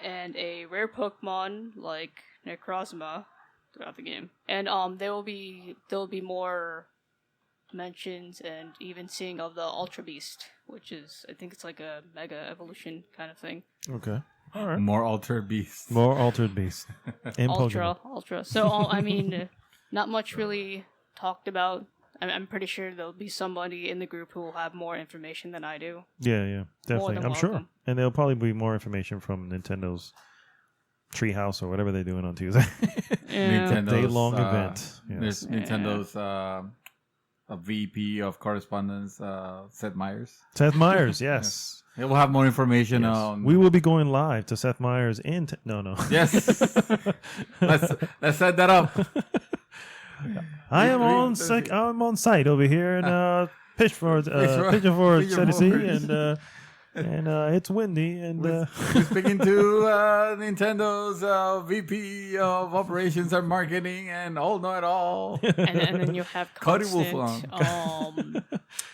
And a rare Pokemon like Necrozma throughout the game. And there will be more mentions and even seeing of the Ultra Beast, which is, I think it's like a mega evolution kind of thing. Okay. All right. More altered beasts. More altered beast. In Pokemon. Ultra. So, I mean, not much really talked about. I'm pretty sure there'll be somebody in the group who will have more information than I do. Yeah, definitely. than I'm sure. welcome. And there'll probably be more information from Nintendo's Treehouse or whatever they're doing on Tuesday. Yeah. Nintendo's Day-long event. Yes. There's Nintendo's a VP of correspondence, Seth Meyers. Seth Meyers, yes. He will have more information Yes. on. We will be going live to Seth Meyers in... No. Yes. let's set that up. I'm on site over here in Pitchford, Tennessee, and it's windy. And We're speaking to Nintendo's VP of Operations and Marketing and all know it all. and then you have Cody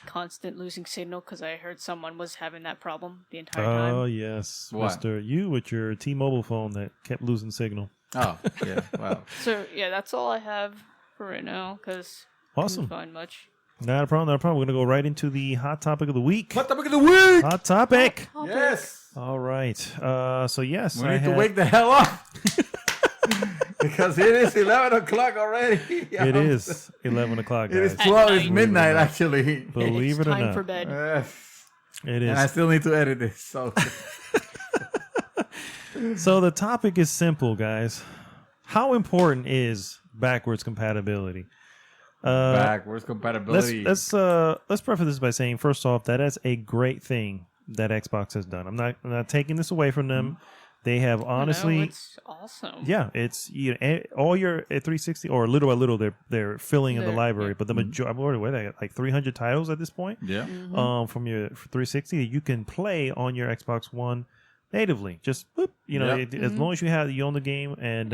constant losing signal because I heard someone was having that problem the entire oh time. yes, What? Mister, you with your T-Mobile phone that kept losing signal. Oh, yeah. Wow. So yeah, that's all I have for right now because Awesome. couldn't find much. Not a problem. We're gonna go right into the hot topic of the week. Hot topic of the week. Hot topic. Yes. All right. So yes, We need to wake the hell up. Because it is 11 o'clock already. It is 11 o'clock, It is guys. 12. It's night. midnight, actually. Believe It's it or time not, for bed. Yes. it And I is. still need to edit this. So So the topic is simple, guys. How important is backwards compatibility? backwards compatibility. Let's preface this by saying, first off, that is a great thing that Xbox has done. I'm not taking this away from them. They have honestly, it's awesome. yeah, it's all your 360 or little by little they're filling in the They're- library, yeah. but the majority, what are they, like 300 titles at this point, yeah. from your 360 that you can play on your Xbox One natively. Just whoop, Yeah. as long as you own the game and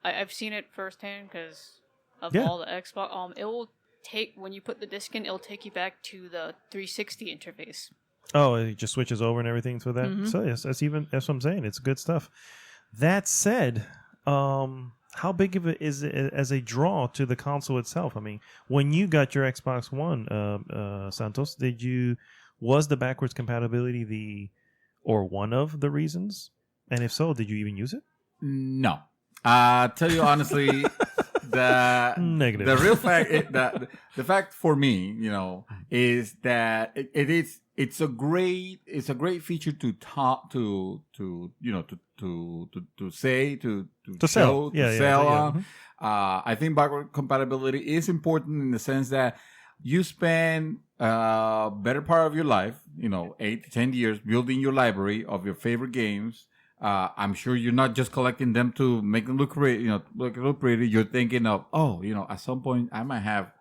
I've seen it firsthand because of Yeah. all the Xbox. It will take when you put the disc in, it'll take you back to the 360 interface. oh, it just switches over and everything for that. Mhm. So yes, that's what I'm saying. It's good stuff. That said, how big of it is it as a draw to the console itself? I mean, when you got your Xbox One, Santos, was the backwards compatibility one of the reasons? And if so, did you even use it? No. Tell you honestly, Negative. The real fact, the fact for me, is that it's a great feature to talk to say to To show sell. Yeah, sell yeah. on. I think backward compatibility is important in the sense that you spend better part of your life, 8 to 10 years building your library of your favorite games. I'm sure you're not just collecting them to make them look pretty, look pretty. You're thinking of, at some point I might have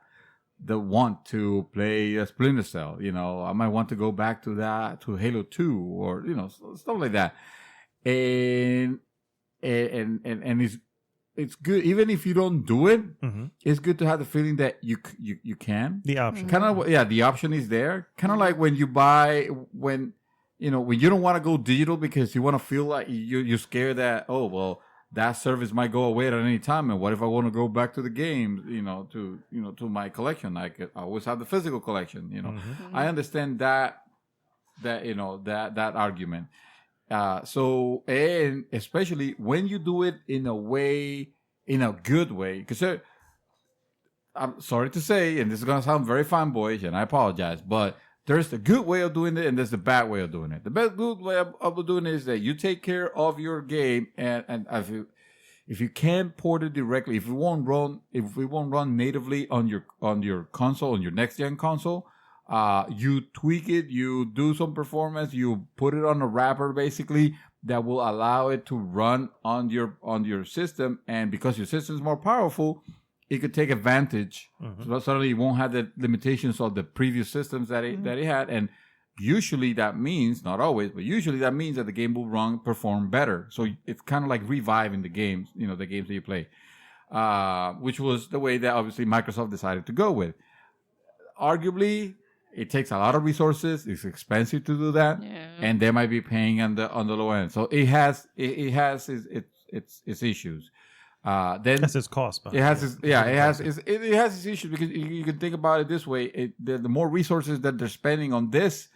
the want to play a Splinter Cell. I might want to go back to Halo 2 or, stuff like that. And it's good. Even if you don't do it, it's good to have the feeling that you can. The option. Kind of, the option is there. Kind of like when you buy, when you don't want to go digital because you want to feel like you're scared that, that service might go away at any time. And what if I want to go back to the game, to my collection? I always have the physical collection, I understand that argument. So, and especially when you do it in a good way, because I'm sorry to say, and this is going to sound very fanboyish, and I apologize, but there's the good way of doing it, and there's the bad way of doing it. The good way of doing it is that you take care of your game, and if you can't port it directly, if it won't run natively on your console, on your next gen console, you tweak it, you do some performance, you put it on a wrapper basically that will allow it to run on your system, and because your system is more powerful, it could take advantage. So suddenly you won't have the limitations of the previous systems that it had. And usually that means, not always, but usually that means that the game will perform better. So it's kind of like reviving the games, the games that you play, which was the way that obviously Microsoft decided to go with. Arguably, it takes a lot of resources. It's expensive to do that. Yeah. And they might be paying on the low end. So it has its issues. Then That's its cost. it has its issues because you can think about it this way: the more resources that they're spending on this,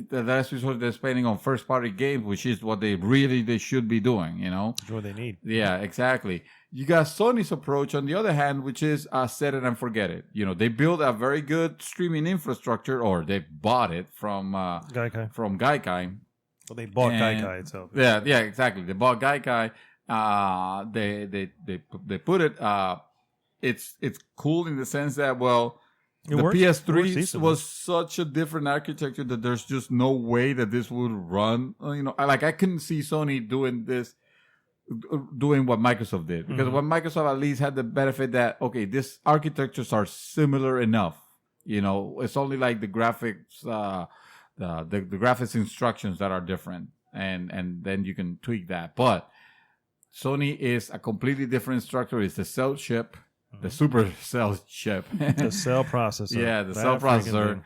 the less resources they're spending on first-party games, which is what they should be doing. You know, That's what they need. yeah, exactly. You got Sony's approach on the other hand, which is set it and forget it. You know, they build a very good streaming infrastructure, or they bought it from Gaikai. Gaikai. Well, they bought And- Gaikai itself. Yeah, exactly. They bought Gaikai. They put it. It's cool in the sense that It the works- PS3 works decently. was such a different architecture that there's just no way that this would run. You know, I couldn't see Sony doing what Microsoft did, because Mm-hmm. what Microsoft at least had the benefit that these architectures are similar enough. You know, it's only like the graphics, the graphics instructions that are different, and then you can tweak that. But Sony is a completely different structure. It's the cell chip, the super cell chip, The cell processor. yeah, the That cell freaking processor, thing.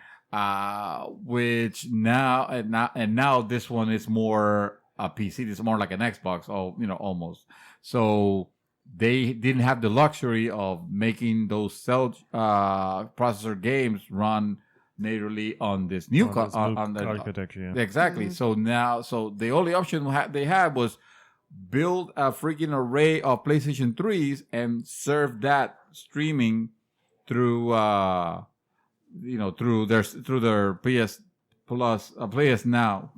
which now this one is more a PC. It's more like an Xbox, almost. So they didn't have the luxury of making those cell processor games run natively on this new On this new on the architecture. Yeah. exactly. So the only option they had was build a freaking array of PlayStation 3s and serve that streaming through through their PS Plus PS Now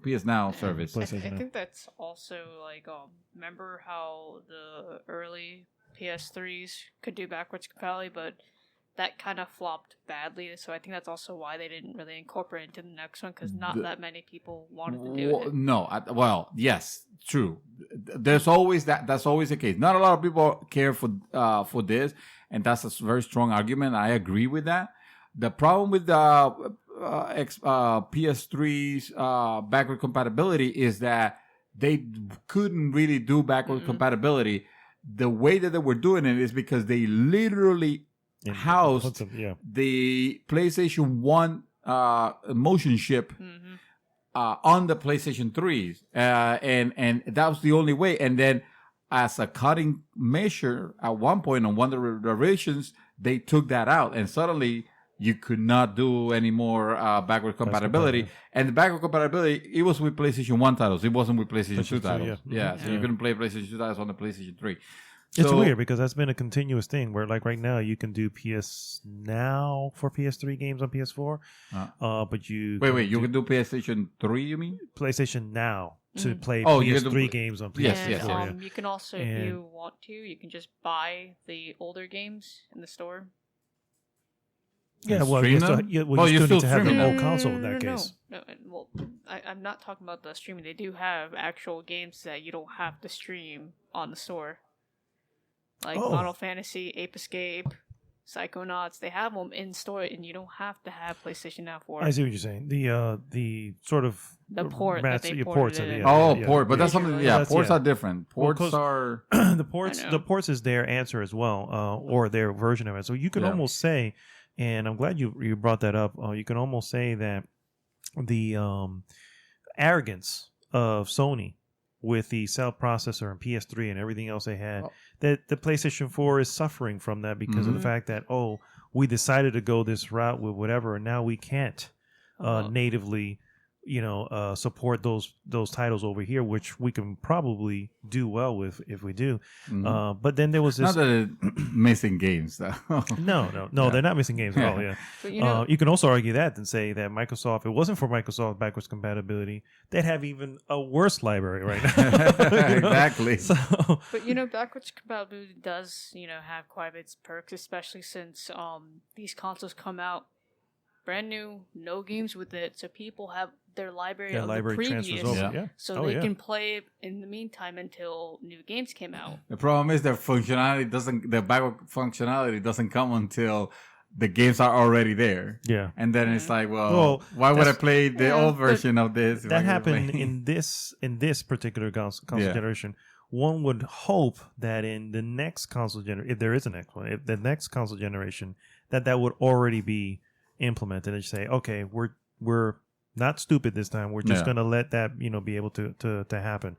service. I PlayStation Now. think that's also like remember how the early PS3s could do backwards compatibility, but that kind of flopped badly. So I think that's also why they didn't really incorporate it into the next one, because not that many people wanted to do it. No, yes, true. There's always that's always the case. Not a lot of people care for this, and that's a very strong argument. I agree with that. The problem with the PS3's backward compatibility is that they couldn't really do backward compatibility. The way that they were doing it is because they literally housed the PlayStation 1 motion chip on the PlayStation 3s. And that was the only way. And then as a cutting measure, at one point on one of the iterations, they took that out. And suddenly you could not do any more backward compatibility. And the backward compatibility, it was with PlayStation 1 titles. It wasn't with PlayStation 2 titles. So you couldn't play PlayStation 2 titles on the PlayStation 3. It's weird because that's been a continuous thing where, like, right now you can do PS Now for PS3 games on PS4, but you you can do PlayStation 3, you mean? PlayStation Now to play you can PS3 do- games on PS4. Yes. You can also, if you want to, you can just buy the older games in the store. Yeah, And well, stream you still, them? you Well, still you're need to still have the streaming old them. console in that case. No, well, I'm not talking about the streaming. They do have actual games that you don't have to stream on the store. Like Final Fantasy, Ape Escape, Psychonauts. They have them in store, and you don't have to have PlayStation Now for it. I see what you're saying. The sort of The port that they ports ported it, it yeah, in. yeah, Port, but yeah. that's something. Well, Yeah, that's- ports yeah. are different. Ports 'cause are. the ports is their answer as well, or their version of it. So you could almost say, and I'm glad you brought that up. You can almost say that the arrogance of Sony with the cell processor and PS3 and everything else they had, that the PlayStation 4 is suffering from that because of the fact that we decided to go this route with whatever, and now we can't natively support those titles over here, which we can probably do well with if we do. But then there was this. Not that it's missing games, though. No, they're not missing games at all. Yeah, But you can also argue that and say that Microsoft, if it wasn't for Microsoft backwards compatibility, they'd have even a worse library right now. Exactly. So, But backwards compatibility does have quite a bit of perks, especially since these consoles come out brand new, no games with it, so people have their library of the previous, transfers over. Yeah. so they can play it in the meantime until new games came out. The problem is the backward functionality doesn't come until the games are already there. Yeah. And then it's like, Well, why would I play the old but version of this? if I That can happened play- in this particular console generation. One would hope that in the next console generation, if there is a next one, if the next console generation, that would already be implemented and say, okay, we're not stupid this time. We're just going to let that be able to happen.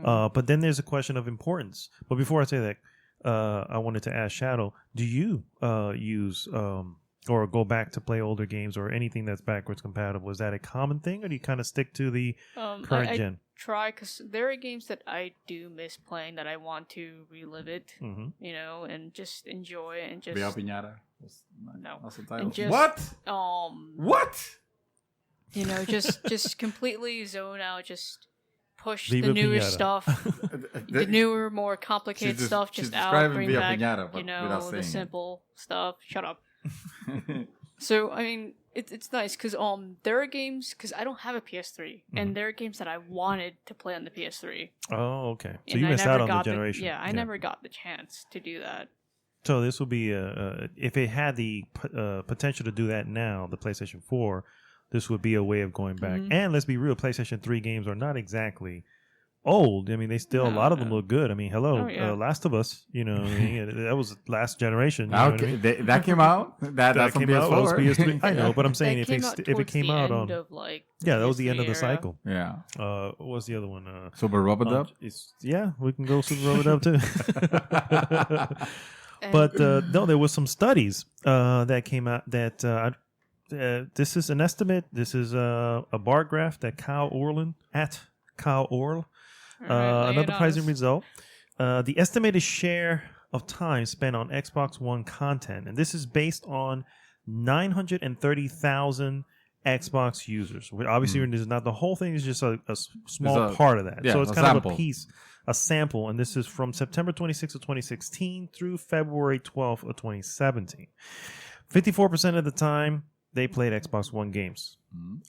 But then there's a question of importance. But before I say that, I wanted to ask Shadow, do you use or go back to play older games or anything that's backwards compatible? Is that a common thing, or do you kind of stick to the current I gen? try, because there are games that I do miss playing that I want to relive it, Mm-hmm. and just enjoy it and just Via Piñata. No. That's the title. And just, What? What? just completely zone out, just push Viva the newer Piñata. stuff, the newer, more complicated stuff she's just out, describing bring Via back, Piñata, but without the saying it. simple stuff. Shut up. So, I mean, it's nice, because there are games, because I don't have a PS3, and there are games that I wanted to play on the PS3. Oh, okay. So And you I missed never out on the got generation. I never got the chance to do that. So this will be if it had the potential to do that now, the PlayStation 4, this would be a way of going back. Mhm. And let's be real, PlayStation 3 games are not exactly old. I mean, they still, a lot of them look good. I mean, hello, Oh, yeah. Last of Us, that was last generation. You know what I mean? That came out. That's on came out. That was PS4. PS3. I know, but I'm saying That if it came out on, of, like, yeah, that was the end of the PS3 cycle. Yeah. What was the other one? Super Rub-a-Dub. We can go Super Rub-a-Dub too. But no, there was some studies that came out that this is an estimate. This is a bar graph that Kyle Orland at Kyle Orl. Another surprising result. The estimated share of time spent on Xbox One content, and this is based on 930,000 Xbox users. Obviously, this is not the whole thing. It's just a small part of that. Yeah, So it's a kind sample. of a piece. A sample, and this is from September 26th of 2016 through February 12th of 2017. 54% of the time, they played Xbox One games,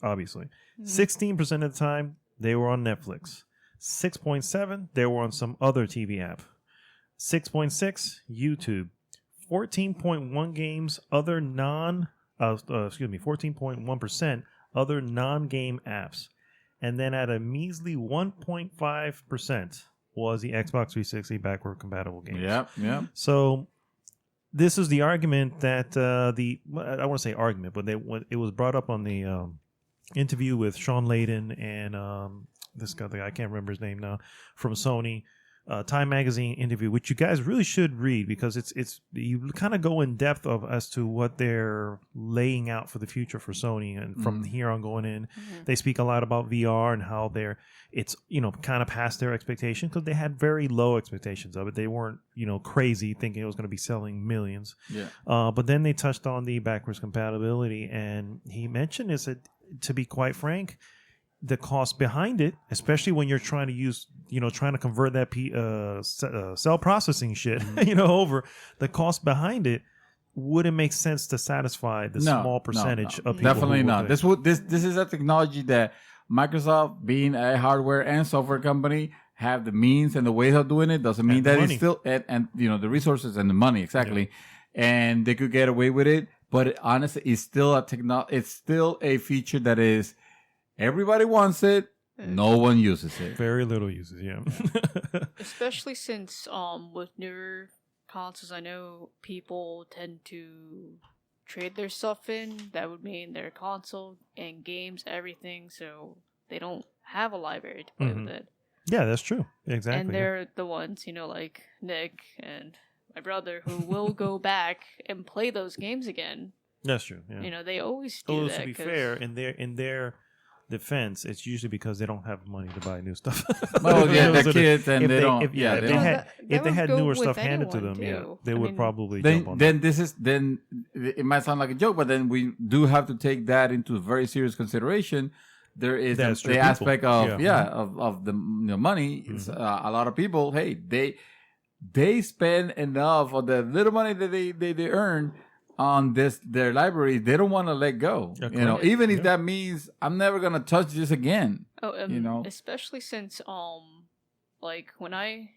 obviously. 16% of the time, they were on Netflix. 6.7, they were on some other TV app. 6.6, YouTube. 14.1 games, other 14.1% other non-game apps. And then at a measly 1.5%, was the Xbox 360 backward compatible games. Yep. So this is the argument that I don't want to say argument, but it was brought up on the interview with Sean Layden and this guy, I can't remember his name now, from Sony. Time Magazine interview, which you guys really should read, because it's you kind of go in depth as to what they're laying out for the future for Sony, and from here on going in, they speak a lot about VR and how it's kind of past their expectation, because they had very low expectations of it. They weren't crazy thinking it was going to be selling millions. Yeah. But then they touched on the backwards compatibility, and he mentioned is that, to be quite frank, the cost behind it, especially when you're trying to use, trying to convert that cell processing shit, over, the cost behind it wouldn't make sense to satisfy the small percentage of people. Definitely not. This is a technology that Microsoft, being a hardware and software company, have the means and the ways of doing it. Doesn't mean that it's still and the resources and the money exactly, and they could get away with it. But honestly, it's still it's still a feature that is. Everybody wants it. No one uses it. Very little uses, yeah. Especially since with newer consoles, I know people tend to trade their stuff in. That would mean their console and games, everything. So they don't have a library to play with it. Yeah, that's true. Exactly. And they're the ones, like Nick and my brother, who will go back and play those games again. That's true. Yeah. They always do that. To be fair, in their defense, it's usually because they don't have money to buy new stuff. Well, yeah, they're kids and they don't. If they had newer stuff handed to them, they would probably jump on that. Then it might sound like a joke, but then we do have to take that into very serious consideration. There is the aspect of of the money. It's, a lot of people, hey, they spend enough of the little money that they earn on their library. They don't want to let go. Even if that means I'm never gonna touch this again. Especially since like when I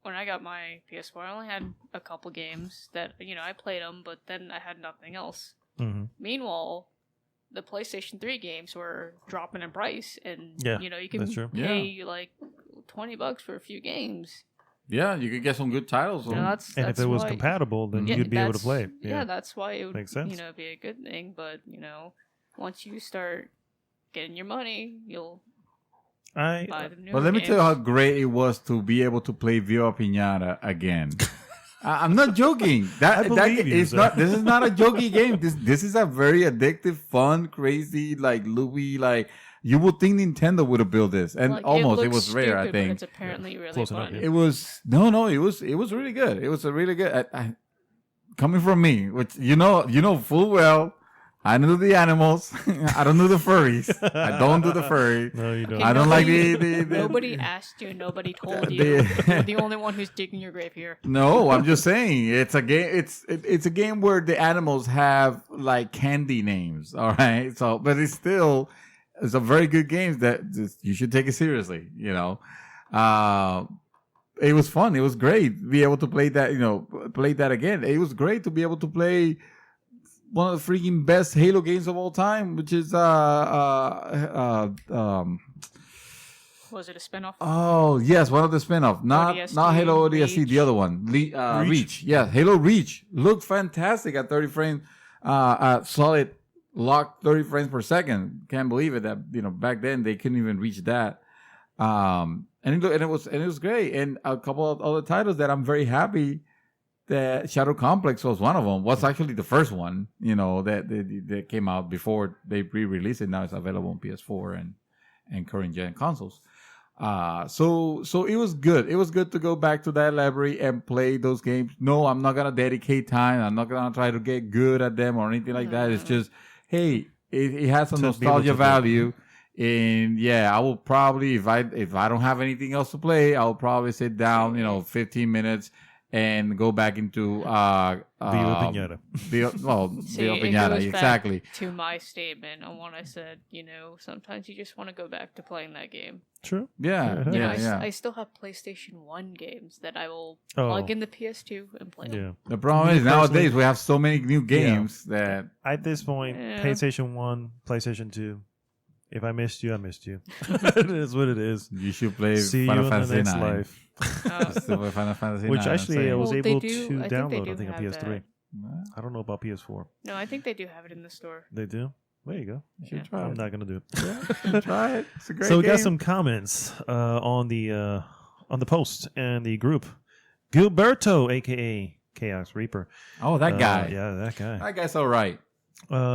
got my PS4, I only had a couple games that I played them, but then I had nothing else. Meanwhile, the PlayStation 3 games were dropping in price, and you can pay like $20 for a few games. Yeah, you could get some good titles. That's if it was compatible, then you'd be able to play. Yeah, that's why it would makes sense. Be a good thing. But once you start getting your money, you'll buy the new. But let me tell you how great it was to be able to play Viva Piñata again. I'm not joking. I believe you, it's sir. not. This is not a jokey game. This is a very addictive, fun, crazy, like loopy. Like you would think Nintendo would have built this, and Like, almost it looks was rare. I stupid, but think it's apparently really Close enough, fun. yeah. it was no. It was really good. It was a really good. Coming from me, which you know full well. I know the animals. I don't do the furries. I don't do the furry. No, you don't. Okay, I don't like nobody- the Nobody asked you. Nobody told The- you. You're the only one who's digging your grave here. No, I'm just saying it's a game. It's a game where the animals have like candy names. All right, so but it's a very good game that you should take it seriously. It was fun. It was great to be able to play that. Play that again. It was great to be able to play one of the freaking best Halo games of all time, which is Was it a spinoff? Oh yes, one of the spin-off. Not ODST, Halo ODST, Reach. the other one. Reach. Yeah, Halo Reach looked fantastic at 30 frames, solid locked 30 frames per second. Can't believe it that back then they couldn't even reach that. And it was great. And a couple of other titles that I'm very happy that Shadow Complex was one of them. Was actually the first one, that came out before they re-released it. Now it's available on PS4 and current gen consoles. So it was good. It was good to go back to that library and play those games. No, I'm not gonna dedicate time. I'm not gonna try to get good at them or anything like that. It's just, hey, it has some To be able nostalgia to value. And yeah, I will probably if I don't have anything else to play, I'll probably sit down, 15 minutes and go back into Viva Pinata. See, Viva it Pinata, goes back exactly. to my statement on what I said. Sometimes you just want to go back to playing that game. True. Yeah, Yeah. I still have PlayStation 1 games that I will Oh. plug in the PS2 and play them. Yeah. The problem is Me personally- nowadays we have so many new games that At this point, Yeah. PlayStation 1, PlayStation 2. If I missed you, I missed you. It is what it is. you should play See Final you in the Fantasy next 9. life. Still play Final Fantasy Which 9, I'm actually I saying. was Well, they able do- to I think they download, do I think, on have PS3. that. I don't know about PS4. No, I think they do have it in the store. They do? There you go. You should Yeah. try I'm it. not going to do it. Try it. It's a great So we game. got some comments on the post and the group. Gilberto, a.k.a. Chaos Reaper. Oh, that guy. Yeah, that guy. That guy's all right.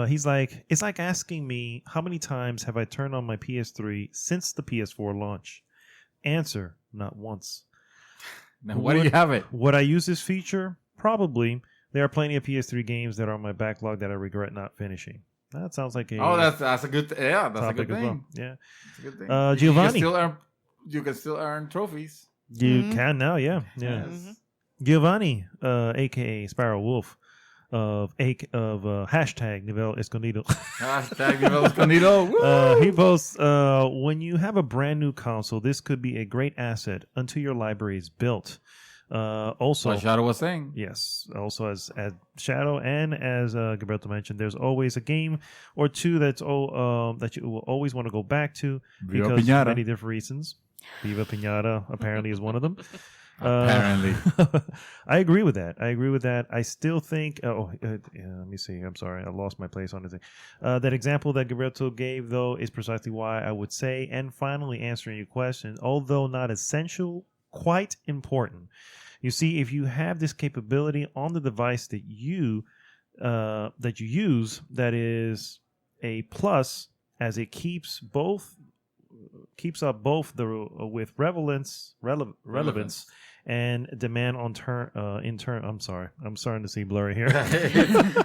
He's like, it's like asking me how many times have I turned on my PS3 since the PS4 launch? Answer, not once. Now, where do you have it? Would I use this feature? Probably. There are plenty of PS3 games that are on my backlog that I regret not finishing. That sounds like a Oh, that's a good. Yeah, that's a topic good as well. thing. Yeah, That's a good thing. Giovanni. You can still earn trophies. you Mhm. can now. Yeah. Yes. Mhm. Giovanni, aka Sparrow Wolf, of hashtag Nivel Escondido. Hashtag Nivel Escondido. Woo! He posts, when you have a brand new console, this could be a great asset until your library is built. Also, What Shadow was saying. yes, also as Shadow and as Gilberto mentioned, there's always a game or two that you will always want to go back to Viva because Pinata. of many different reasons. Viva Pinata apparently is one of them. Apparently. I agree with that. I still think. Let me see. I'm sorry. I lost my place on the thing. That example that Gilberto gave, though, is precisely why I would say, and finally answering your question, although not essential, quite important. You see, if you have this capability on the device that you use, that is a plus, as it keeps up both with relevance and demand in turn. I'm sorry, I'm starting to see blurry here.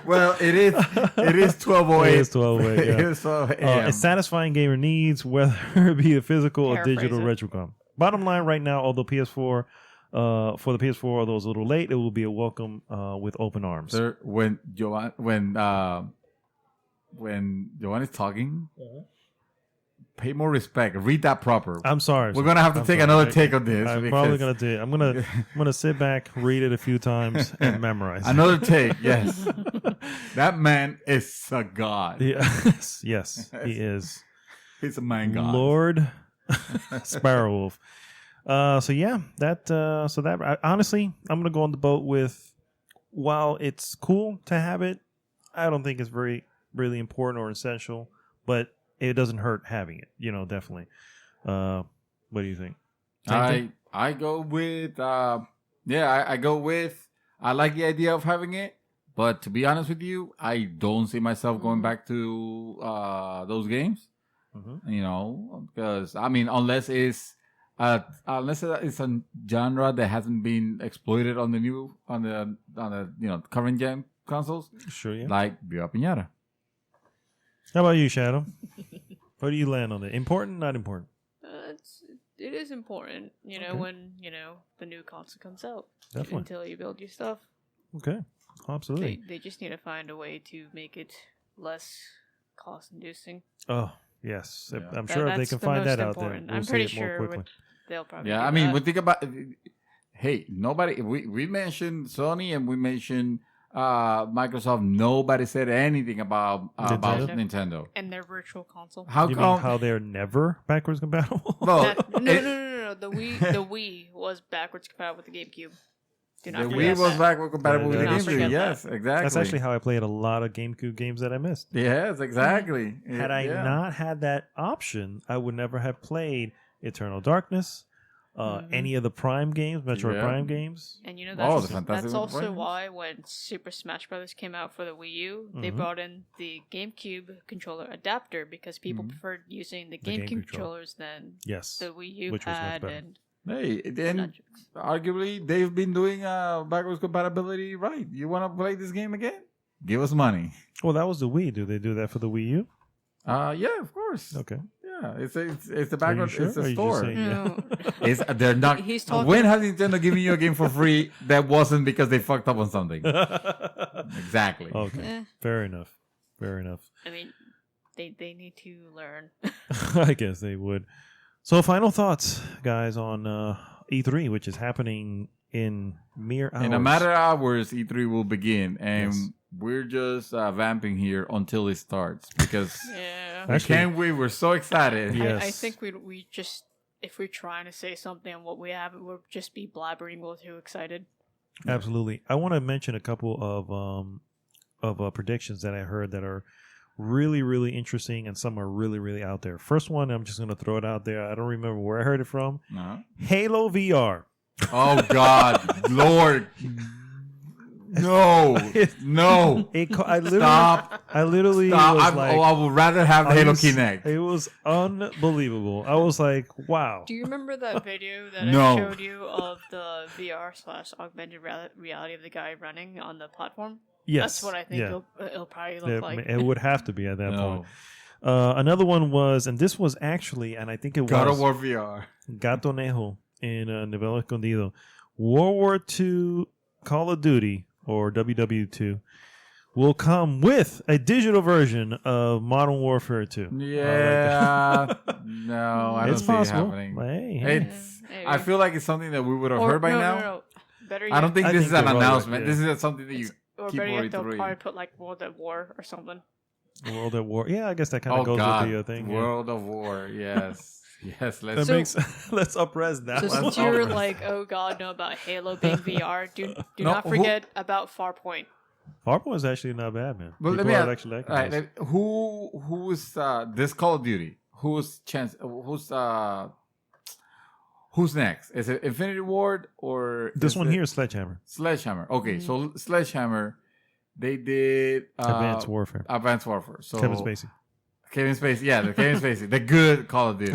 Well, it is 12:08. It is 12:08, yeah. It is 12 a.m. It's satisfying gamer needs, whether it be a physical or Paraphrase digital it. retrocom. Bottom line, right now, although PS4, for the PS4, although it's a little late, it will be a welcome with open arms. Sir, when Joanne is talking, pay more respect. Read that proper. I'm sorry. We're gonna have to I'm take sorry. another take on this. I'm probably because- gonna do. I'm gonna sit back, read it a few times, and memorize. it. Another take, yes. That man is a god. Yes, he is. He's a man god. Lord Sparrowwolf. Honestly, I'm gonna go on the boat with. While it's cool to have it, I don't think it's really important or essential, but it doesn't hurt having it. Definitely. What do you think? I go with I go with I like the idea of having it, but to be honest with you, I don't see myself going back to those games. You know, because I mean, unless it's a genre that hasn't been exploited on the current gen consoles. Sure, yeah. Like Viva Piñata. How about you, Shadow? Where do you land on it? Important, not important? It is important, when, the new console comes out. Definitely. Until you build your stuff. Okay, absolutely. They just need to find a way to make it less cost-inducing. Oh, yes. Yeah. I'm sure if they can find that out there, we'll I'm see pretty it more sure quickly. they'll probably Yeah, do I mean, that. we think about... Hey, nobody... We mentioned Sony and we mentioned Microsoft. Nobody said anything about Nintendo. And their virtual console. How You come? mean how they're never backwards compatible? Well, No. The Wii was backwards compatible with the GameCube. Do the not Wii forget was that. backward compatible with the Do not GameCube. forget Yes, exactly. That's actually how I played a lot of GameCube games that I missed. Yes, exactly. Had I Yeah. not had that option, I would never have played Eternal Darkness, any of the Prime games, Metroid Yeah. Prime games. And Oh, that's, the Fantastic that's also Four. why when Super Smash Bros. Came out for the Wii U, they Mhm. brought in the GameCube controller adapter because people preferred using the Game GameCube controller. controllers than Yes. the Wii U Which was much had better. and Hey, then nunchucks. arguably they've been doing backwards compatibility right. You want to play this game again? Give us money. Well, that was the Wii. Do they do that for the Wii U? Yeah, of course. Okay. Yeah, it's the Are backwards. you sure? It's Or are a you just store. saying- No. They're not. He's talking- When has Nintendo given you a game for free that wasn't because they fucked up on something? Exactly. Okay. Eh, Fair enough. Fair enough. I mean, they need to learn. I guess they would. So, final thoughts, guys, on E3, which is happening in mere hours. In a matter of hours, E3 will begin, and Yes. we're just vamping here until it starts because Yeah. we Actually- can't wait. We're so excited. Yeah. I Yes. think we just, if we're trying to say something on what we have, we'll just be blabbering. We're too excited. Absolutely. I want to mention a couple of predictions that I heard that are really, really interesting, and some are really, really out there. First one, I'm just going to throw it out there. I don't remember where I heard it from. Uh-huh. Halo VR. Oh God, Lord, no, no, I literally, stop, I literally stop. was like, I would rather have I Halo was- Kinect. It was unbelievable. I was like, wow. Do you remember that video that No. I showed you of the VR/augmented reality of the guy running on the platform? Yes. That's what I think Yeah. it'll probably It, look like. it would have to be at that No, point. Another one was, and this was actually, and I think it God was of War VR. Gato Nejo in Nivel Escondido. World War II Call of Duty, or WW2, will come with a digital version of Modern Warfare 2. Yeah, no, I don't It's see possible. it happening. Hey, hey. It's. Maybe. I feel like it's something that we would have Or- heard by no, now. No. Better yet, I don't think I this think is an they're right, announcement. yeah. This is something that you or keep better for yet, they'll E3. probably put like World at War or something. World at War. Yeah, I guess that kind of Oh goes God, with the thing. yeah. World of War. Yes, yes. That Let's. So- makes let's upres that So one. since you're like, oh god, no about Halo being VR, do No, not forget about Farpoint. Farpoint is actually not bad, man. Well, let People me are ask, actually liking all right, this. who's this Call of Duty? Who's next? Is it Infinity Ward or This is one it here is Sledgehammer. Sledgehammer? Okay, so Sledgehammer, they did Advanced Warfare. Advanced Warfare. So Kevin Spacey. Kevin Spacey, yeah, the Kevin Spacey, the good Call of Duty.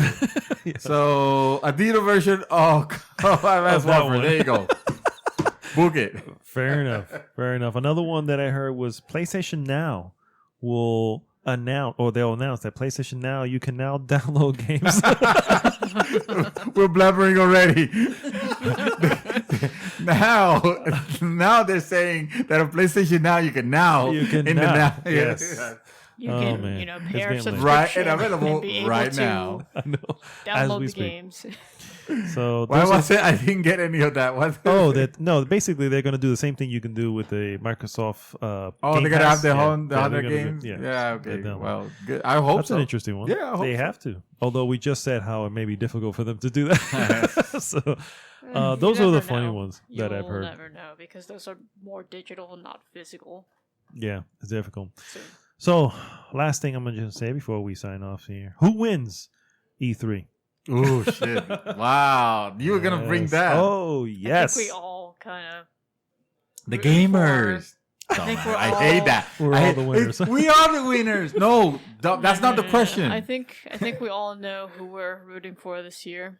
Yeah. So a digital version of Advanced that Warfare. one. There you go. Book it. Fair enough. Fair enough. Another one that I heard was PlayStation Now will announce, or they'll announce that PlayStation Now, you can now download games. We're blabbering already. now they're saying that on PlayStation Now you can now You can in now, the now. yes. You Oh, can, man. pay It's our getting late. Right, subscription and available be able right to now. I know. As Download we the speak. games. So Why those are- was it? I didn't get any of that. What? Oh, that no. Basically, they're going to do the same thing you can do with the Microsoft. Oh, Game they're gonna Pass. have their Yeah. own the Yeah, other they're gonna games. do- Yeah, okay. they're done. Well, good. I hope That's so. an interesting one. Yeah, I hope they so. have to. Although we just said how it may be difficult for them to do that. So You those are the never funny know. ones that I've You'll heard. never know because those are more digital, not physical. Yeah, it's difficult. So, So last thing I'm gonna just say before we sign off here: who wins E3? Oh shit! Wow, you were gonna bring Yes. that. Oh I yes. think we all kind of The rooting for. gamers. think we're I all- hate that. We're all the winners. We are the winners. No, that's not the question. I think we all know who we're rooting for this year.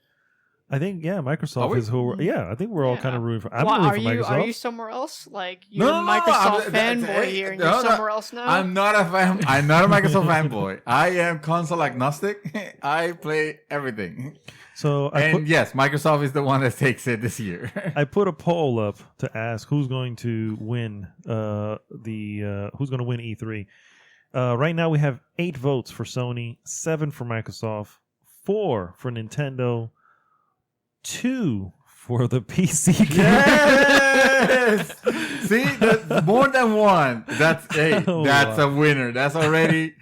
I think Are Microsoft we? is who. I think we're all Yeah. kind of rooting for. I'm Why, rooting for are Microsoft. you somewhere else? Like you're No, a no, no, Microsoft I'm- fanboy here, and no, you're no, somewhere else now. I'm not a fan. I'm not a Microsoft fanboy. I am console agnostic. I play everything. So And yes, Microsoft is the one that takes it this year. I put a poll up to ask who's going to win who's going to win E3. Right now we have 8 votes for Sony, 7 for Microsoft, 4 for Nintendo, 2 for the PC. Yes. See, that's more than one. That's Oh, that's wow. a winner. That's already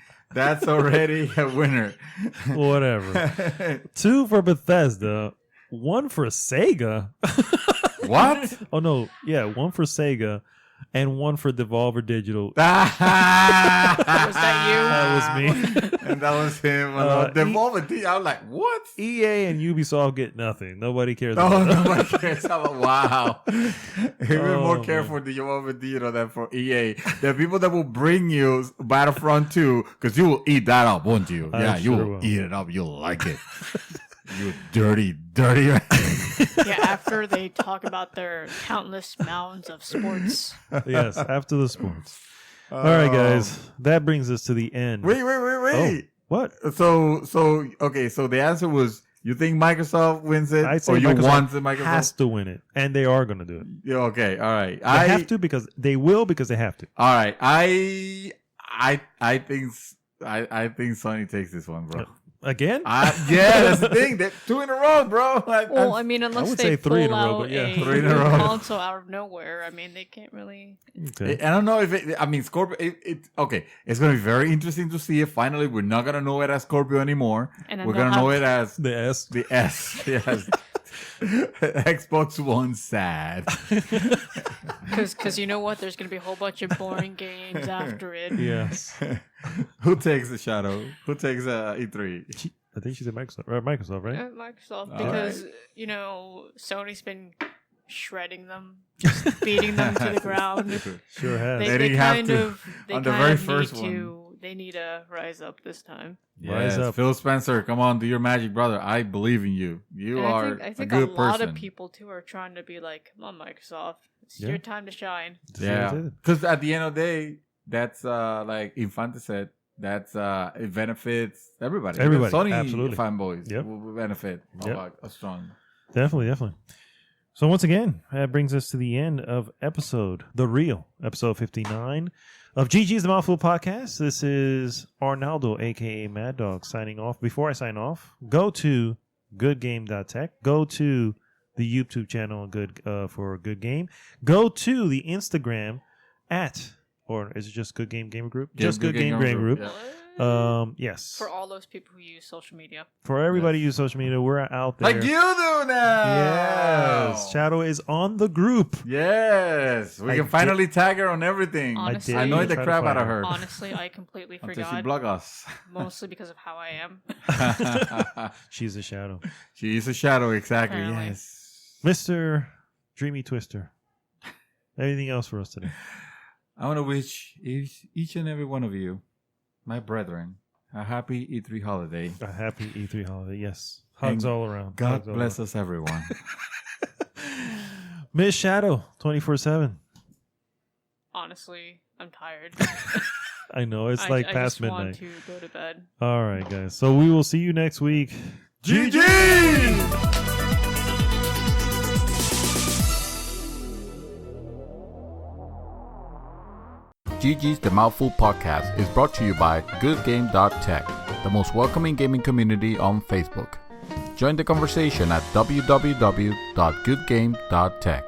a winner. Whatever. 2 for Bethesda, 1 for Sega. What? Oh no, yeah, 1 for Sega, and 1 for Devolver Digital. Was that you? That was me. And that was him. Devolver. I was like, what? EA and Ubisoft get nothing. Nobody cares. Oh, about that. nobody cares about. Wow. Even more Oh, care man. for the Devolver Digital than for EA. The people that will bring you Battlefront 2, because you will eat that up, won't you? I Yeah, you sure will will. eat it up. You'll like it. You dirty. Yeah, after they talk about their countless mounds of sports. Yes, after the sports. All right, guys. That brings us to the end. Wait. Oh, what? So okay. So the answer was you think Microsoft wins it, I'd say or you Microsoft want the Microsoft? has to win it, and they are going to do it. Yeah, okay. All right. They have to because they will because they have to. All right. I think Sony takes this one, bro. Again? Yeah, that's the thing. They're 2 in a row, bro. Well, I mean, unless would they say 3 in pull a row, out but yeah. a 3 in a row. console out of nowhere, I mean, they can't really. Okay. I don't know if it. I mean, Scorpio. Okay, it's gonna be very interesting to see it. Finally, we're not gonna know it as Scorpio anymore. And then We're they'll gonna know have- it as The S. the S. Yes. Xbox One sad. Because you know what? There's going to be a whole bunch of boring games after it. Yes. Who takes the shadow? Who takes E3? I think she said Microsoft. Microsoft, right? Microsoft, All because, Sony's been shredding them, just beating them to the ground. Sure has. They didn't have kind to of, they on the kind very of first need one. to, they need to rise up this time. Yes, Rise up. Phil Spencer, come on, do your magic, brother. I believe in you. You And are I think a good lot person. of people, too, are trying to be like, come on, Microsoft. It's Yeah. your time to shine. Yeah, because at the end of the day, that's like Infante said. That's it benefits everybody. Everybody, Sony absolutely. fanboys Yep. will benefit Yep. a strong. Definitely. So once again, that brings us to the end of episode 59 of GG's The Mouthful Podcast. This is Arnaldo, a.k.a. Mad Dog, signing off. Before I sign off, go to goodgame.tech. Go to the YouTube channel for Good Game. Go to the Instagram or is it just Good Game Gamer Group? Yeah, Just Good Game Gamer Group. Yeah. Yes. For all those people who use social media. For everybody who use social media, we're out there. Like you do now. Yes. Shadow is on the group. Yes, we I can finally tag her on everything. Honestly, I annoyed the try to crap find out of her. her Honestly, I completely until she forgot. blocked us. Mostly because of how I am. She's a Shadow. She is a shadow, exactly. Apparently. Yes. Mr. Dreamy Twister. Anything else for us today? I want to wish each and every one of you, my brethren, a happy E3 holiday. A happy E3 holiday. Yes. Hugs And all around. God Hugs all bless us, everyone. around. Miss Shadow, 24/7. Honestly, I'm tired. I know. It's like I past just want midnight. to go to bed. All right, guys. So we will see you next week. GG! GG's The Mouthful Podcast is brought to you by GoodGame.tech, the most welcoming gaming community on Facebook. Join the conversation at www.goodgame.tech.